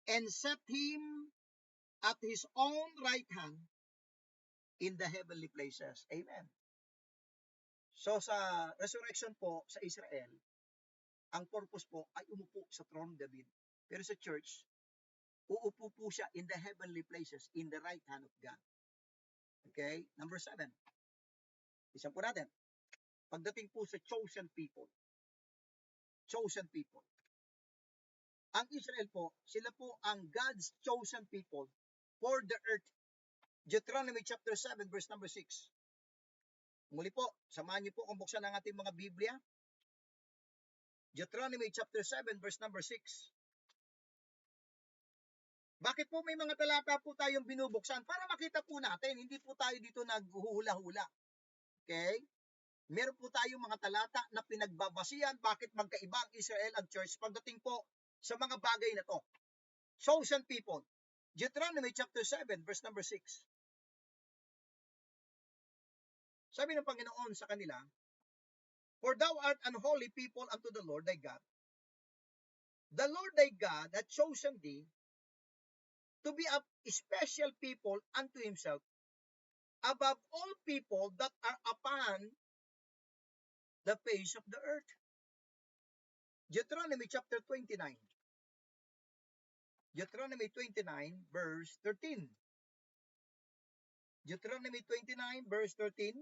and set him at his own right hand in the heavenly places. Amen. So sa resurrection po sa Israel, ang purpose po ay umupo sa throne ni David. Pero sa church, uupo po siya in the heavenly places, in the right hand of God. Okay? Number 7. Isa po natin. Pagdating po sa chosen people. Chosen people. Ang Israel po, sila po ang God's chosen people for the earth. Deuteronomy chapter 7 verse number 6. Muli po, samahan niyo po kung buksan ang ating mga Biblia. Deuteronomy chapter 7 verse number 6. Bakit po may mga talata po tayong binubuksan? Para makita po natin, hindi po tayo dito naghuhula-hula. Okay? Meron po tayong mga talata na pinagbabasihan bakit magkaiba ang Israel at church pagdating po sa mga bagay na to. Chosen people. Deuteronomy chapter 7 verse number 6. Sabi ng Panginoon sa kanila, for thou art an holy people unto the Lord thy God. The Lord thy God hath chosen thee to be a special people unto himself above all people that are upon the face of the earth. Deuteronomy chapter 29. Deuteronomy 29 verse 13. Deuteronomy 29 verse 13.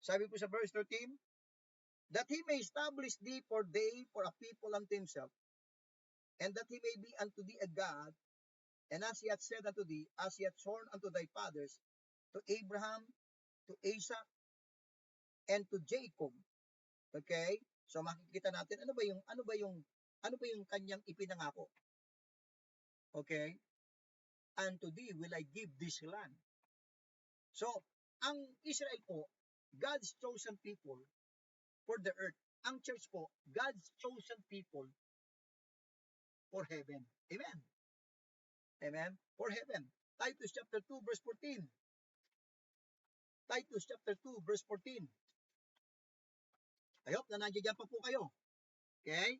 Sabi po sa verse 13, that he may establish thee for a people unto himself, and that he may be unto thee a God, and as he hath said unto thee, as he hath sworn unto thy fathers, to Abraham, to Isaac, and to Jacob. Okay? So makikita natin ano ba yung kanyang ipinangako. Okay? And to thee will I give this land. So, ang Israel po, God's chosen people for the earth. Ang church po, God's chosen people for heaven. Amen. Amen. For heaven. Titus chapter 2 verse 14. Titus chapter 2 verse 14. I hope na nandiyan pa po kayo. Okay?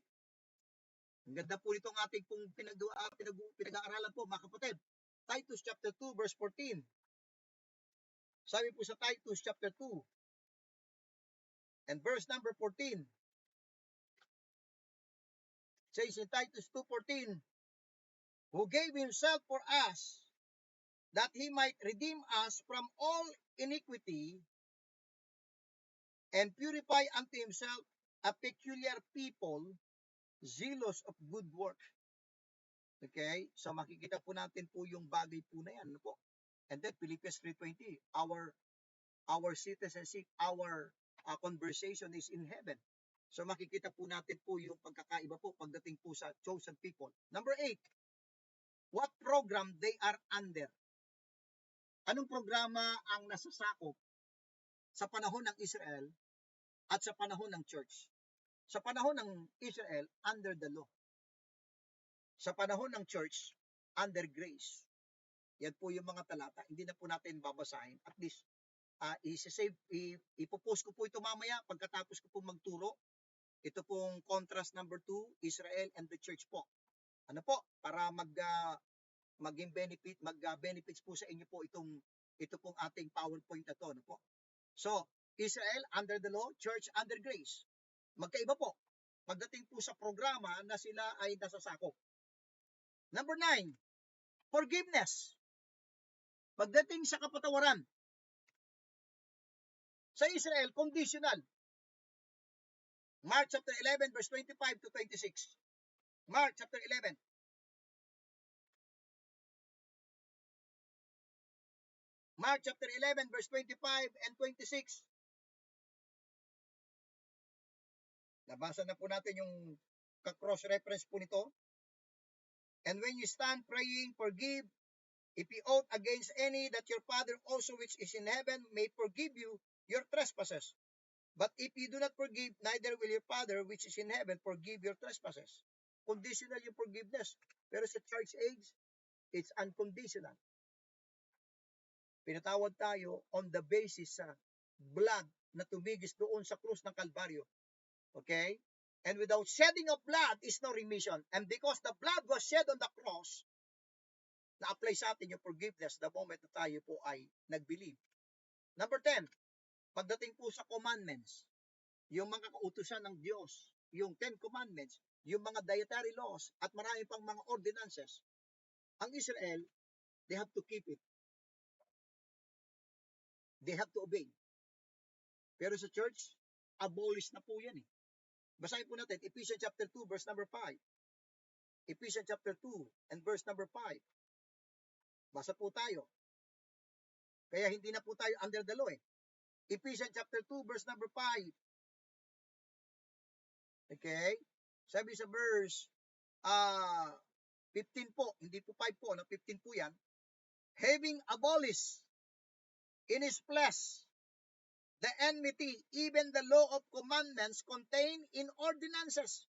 Ang ganda po nitong ating pong pinag-aaralan po, mga kapatid. Titus chapter 2 verse 14. Sabi po sa Titus chapter 2 and verse number 14. Says in Titus 2:14, who gave himself for us, that he might redeem us from all iniquity, and purify unto himself a peculiar people, zealous of good work. Okay? So makikita po natin po yung bagay po na yan. Ano po? And then Philippians 3:20, our citizenship, our conversation is in heaven. So makikita po natin po yung pagkakaiba po pagdating po sa chosen people. Number 8, what program they are under? Anong programa ang nasasakop sa panahon ng Israel at sa panahon ng church? Sa panahon ng Israel, under the law. Sa panahon ng church, under grace. Yan po yung mga talata. Hindi na po natin babasahin. At least, ipopost ko po ito mamaya pagkatapos ko po magturo. Ito pong contrast number 2, Israel and the church po. Ano po? Para maging benefits po sa inyo po ito pong ating PowerPoint na to. Ano po? So, Israel under the law, church under grace. Magkaiba po. Pagdating po sa programa na sila ay nasasakop. Number 9, forgiveness. Pagdating sa kapatawaran. Sa Israel, conditional. Mark chapter 11 verse 25 to 26. Mark chapter 11. Mark chapter 11 verse 25 and 26. Nabasa na po natin yung cross-reference po nito. And when you stand praying, forgive if you ought against any, that your Father also which is in heaven may forgive you your trespasses. But if you do not forgive, neither will your Father which is in heaven forgive your trespasses. Conditional yung forgiveness. Pero sa church age, it's unconditional. Pinatawad tayo on the basis sa blood na tumigis doon sa krus ng Kalbaryo. Okay? And without shedding of blood is no remission. And because the blood was shed on the cross, na-apply sa atin yung forgiveness the moment na tayo po ay nag-believe. Number 10, pagdating po sa commandments, yung mga kautusan ng Diyos, yung 10 commandments, yung mga dietary laws, at marami pang mga ordinances, ang Israel, they have to keep it. They have to obey. Pero sa church, abolish na po yan eh. Basahin po natin, Ephesians chapter 2, verse number 5. Ephesians chapter 2 and verse number 5. Basa po tayo. Kaya hindi na po tayo under the law eh. Ephesians chapter 2, verse number 5. Okay? Sabi sa verse 15 po, hindi po 5 po, 15 po yan. Having abolished in his flesh the enmity, even the law of commandments contained in ordinances,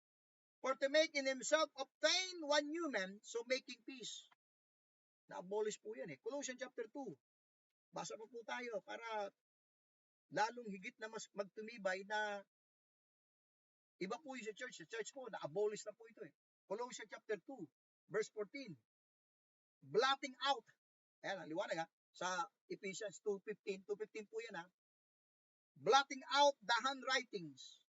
for to make in himself obtain one new man, so making peace. Na-abolish po yan eh. Colossians chapter 2. Basa po tayo para lalong higit na mas magtumibay na iba po yung sa church. Sa church po, na-abolish na po ito eh. Colossians chapter 2, verse 14. Blotting out. Ayan, liwanag ha. Sa Ephesians 2:15 po yan ha. Blotting out the handwritings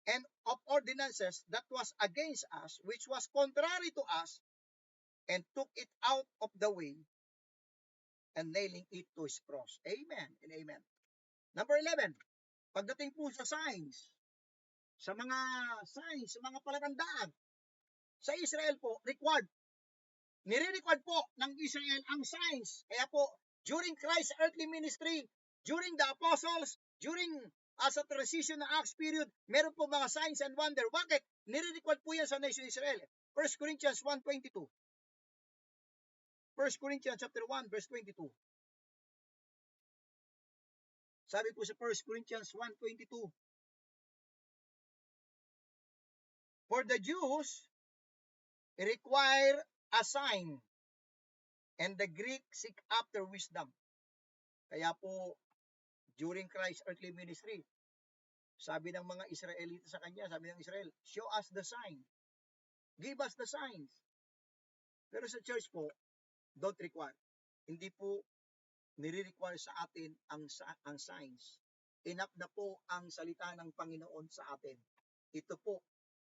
and of ordinances that was against us, which was contrary to us, and took it out of the way, and nailing it to his cross. Amen and amen. Number 11, pagdating po sa signs, sa mga palatandaan, sa Israel po, required. Nire-required po ng Israel ang signs. Kaya po, during Christ's earthly ministry, during the apostles, during sa transition na Acts period, meron po mga signs and wonder. Bakit? Nire-required po yan sa nation Israel. 1 Corinthians 1:22. 1 Corinthians chapter 1, verse 22. Sabi po sa 1 Corinthians 1:22. For the Jews require a sign, and the Greek seek after wisdom. Kaya po, during Christ's earthly ministry, sabi ng mga Israelita sa kanya, sabi ng Israel, show us the sign. Give us the signs. Pero sa church po, don't require. Hindi po nire-require sa atin ang signs. Enough na po ang salita ng Panginoon sa atin. Ito po,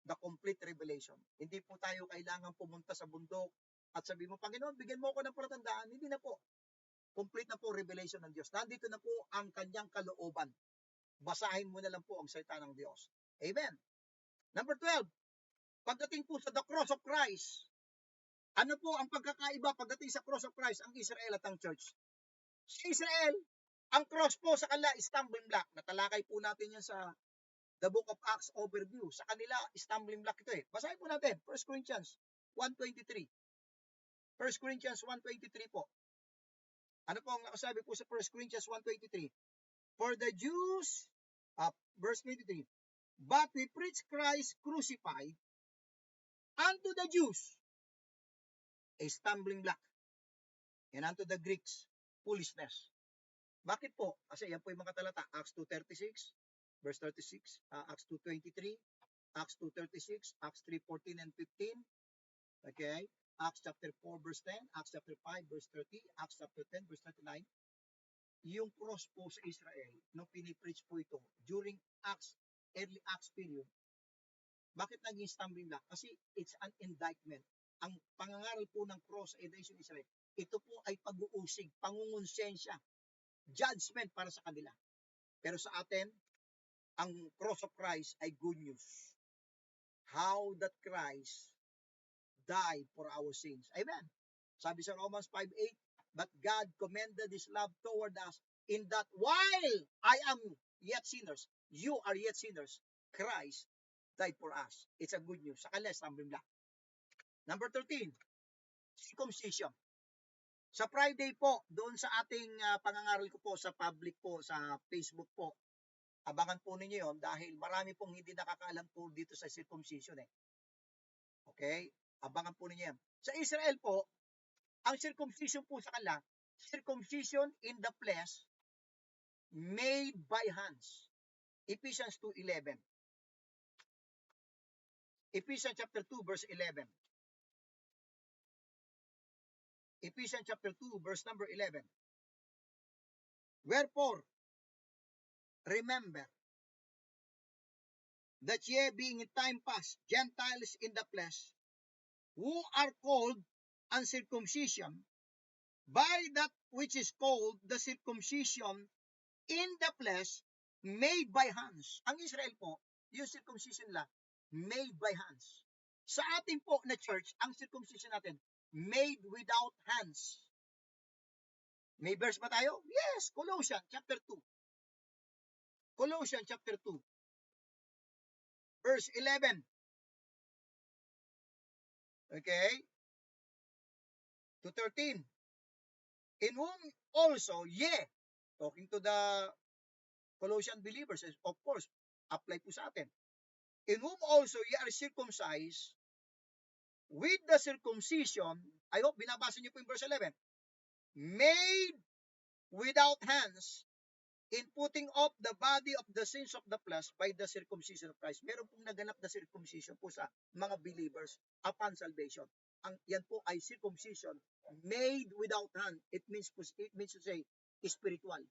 the complete revelation. Hindi po tayo kailangan pumunta sa bundok at sabi mo, Panginoon, bigyan mo ako ng palatandaan. Hindi na po. Complete na po revelation ng Diyos. Nandito na po ang kanyang kalooban. Basahin mo na lang po ang salita ng Diyos. Amen. Number 12, pagdating po sa the cross of Christ, ano po ang pagkakaiba pagdating sa cross of Christ, ang Israel at ang church? Sa Israel, ang cross po sa kanila, stumbling block. Natalakay po natin yan sa the book of Acts overview. Sa kanila, stumbling block ito eh. Basahin po natin, 1 Corinthians 1:23. 1 Corinthians 1:23 po. Ano po ang nakasabi po sa 1 Corinthians 1:23? For the Jews, verse 23, but we preach Christ crucified unto the Jews, a stumbling block, and unto the Greeks, foolishness. Bakit po? Kasi yan po yung mga talata. Acts 2:36, verse 36, Acts 2:23, Acts 2:36, Acts 3:14 and 15, okay? Acts chapter 4, verse 10, Acts chapter 5, verse 30, Acts chapter 10, verse 39. Yung cross po sa Israel, nung pinipreach po ito, during early Acts period, bakit naging stumbling block? Kasi it's an indictment. Ang pangangaral po ng cross sa Israel, ito po ay pag-uusig, pangungonsensya, judgment para sa kanila. Pero sa atin, ang cross of Christ ay good news. How that Christ died for our sins. Amen. Sabi sa Romans 5:8, but God commended His love toward us in that while I am yet sinners, you are yet sinners, Christ died for us. It's a good news. Sa kanila, stumbling block. Number 13, circumcision. Sa Friday po, doon sa ating pangangaral ko po sa public po, sa Facebook po, abangan po ninyo yon dahil marami pong hindi nakakaalam po dito sa circumcision eh. Okay? Abangan po ninyo yan. Sa Israel po, ang circumcision po sa kanila, circumcision in the flesh made by hands. Ephesians 2:11. Ephesians chapter 2 verse 11. Ephesians chapter 2 verse number 11. Wherefore, remember that ye being in time past Gentiles in the flesh, who are called uncircumcision by that which is called the circumcision in the flesh made by hands. Ang Israel po, yung circumcision nila, made by hands. Sa ating po na church, ang circumcision natin, made without hands. May verse ba tayo? Yes, Colossians chapter 2. Colossians chapter 2. Verse 11. Okay? To 13. In whom also, talking to the Colossian believers, of course, apply po sa atin. In whom also ye are circumcised with the circumcision, I hope binabasa niyo po yung verse 11, made without hands, in putting off the body of the sins of the flesh by the circumcision of Christ. Meron pong naganap na circumcision po sa mga believers upon salvation. Yan po ay circumcision made without hand. It means to say spiritual.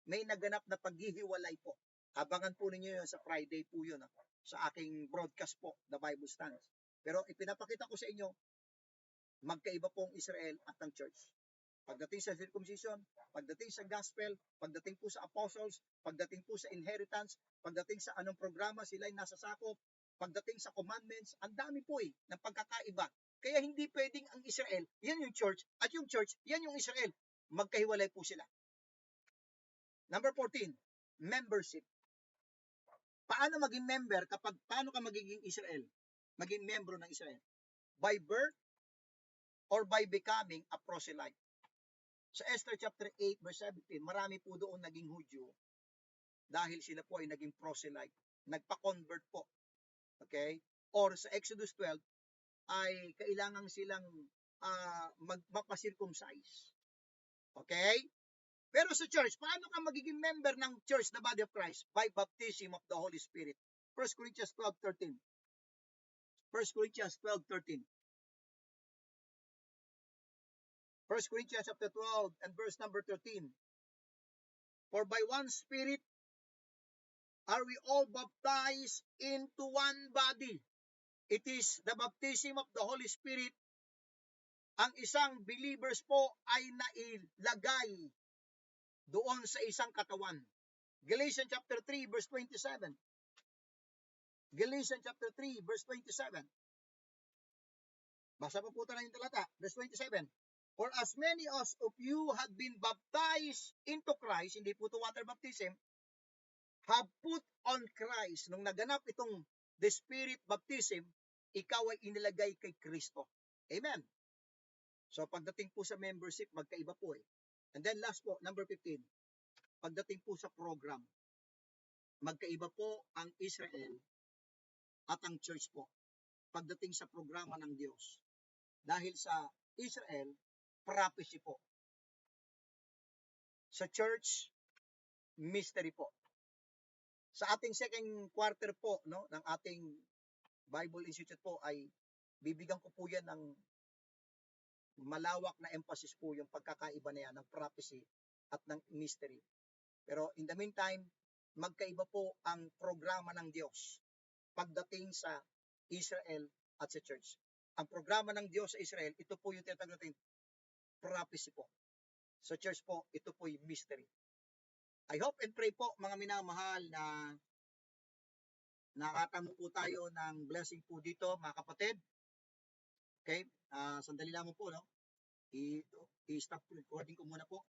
May naganap na paghihiwalay po. Abangan po ninyo yun sa Friday po yun. Sa aking broadcast po, The Bible Stands. Pero ipinapakita ko sa inyo, magkaiba pong Israel at ang church. Pagdating sa circumcision, pagdating sa gospel, pagdating po sa apostles, pagdating po sa inheritance, pagdating sa anong programa sila ay nasa sakop, pagdating sa commandments, ang dami po ng pagkakaiba. Kaya hindi pwedeng ang Israel, yan yung church, at yung church, yan yung Israel. Magkahiwalay po sila. Number 14, membership. Paano maging member paano ka magiging Israel? Maging membro ng Israel? By birth or by becoming a proselyte? Sa Esther chapter 8 verse 17, marami po doon naging Hudyo dahil sila po ay naging proselyte. Nagpa-convert po. Okay? Or sa Exodus 12, ay kailangan silang magpapacircumcise. Okay? Pero sa church, paano ka magiging member ng church, the body of Christ? By baptism of the Holy Spirit. 1 Corinthians 12:13. 1 Corinthians 12:13. 1 Corinthians chapter 12 and verse number 13. For by one Spirit are we all baptized into one body. It is the baptism of the Holy Spirit. Ang isang believers po ay nailagay doon sa isang katawan. Galatians chapter 3 verse 27. Galatians chapter 3 verse 27. Basa pa po tayo ng talata. Verse 27. For as many as of you had been baptized into Christ, hindi po ito water baptism, have put on Christ. Nung naganap itong the Spirit baptism, ikaw ay inilagay kay Kristo. Amen. So pagdating po sa membership, magkaiba po eh. And then last po, number 15. Pagdating po sa program, magkaiba po ang Israel at ang church po. Pagdating sa programa ng Diyos. Dahil sa Israel, prophecy po. Sa church, mystery po. Sa ating second quarter po, no, ng ating Bible Institute po ay bibigyan ko po yan ng malawak na emphasis po yung pagkakaiba na yan ng prophecy at ng mystery. Pero in the meantime, magkaiba po ang programa ng Diyos pagdating sa Israel at sa church. Ang programa ng Diyos sa Israel, ito po yung tinatawag natin prophecy po. Sa church po, ito po yung mystery. I hope and pray po mga minamahal na nakatamo po tayo ng blessing po dito mga kapatid. Okay? Sandali lamang po, no? I-stop recording ko muna po.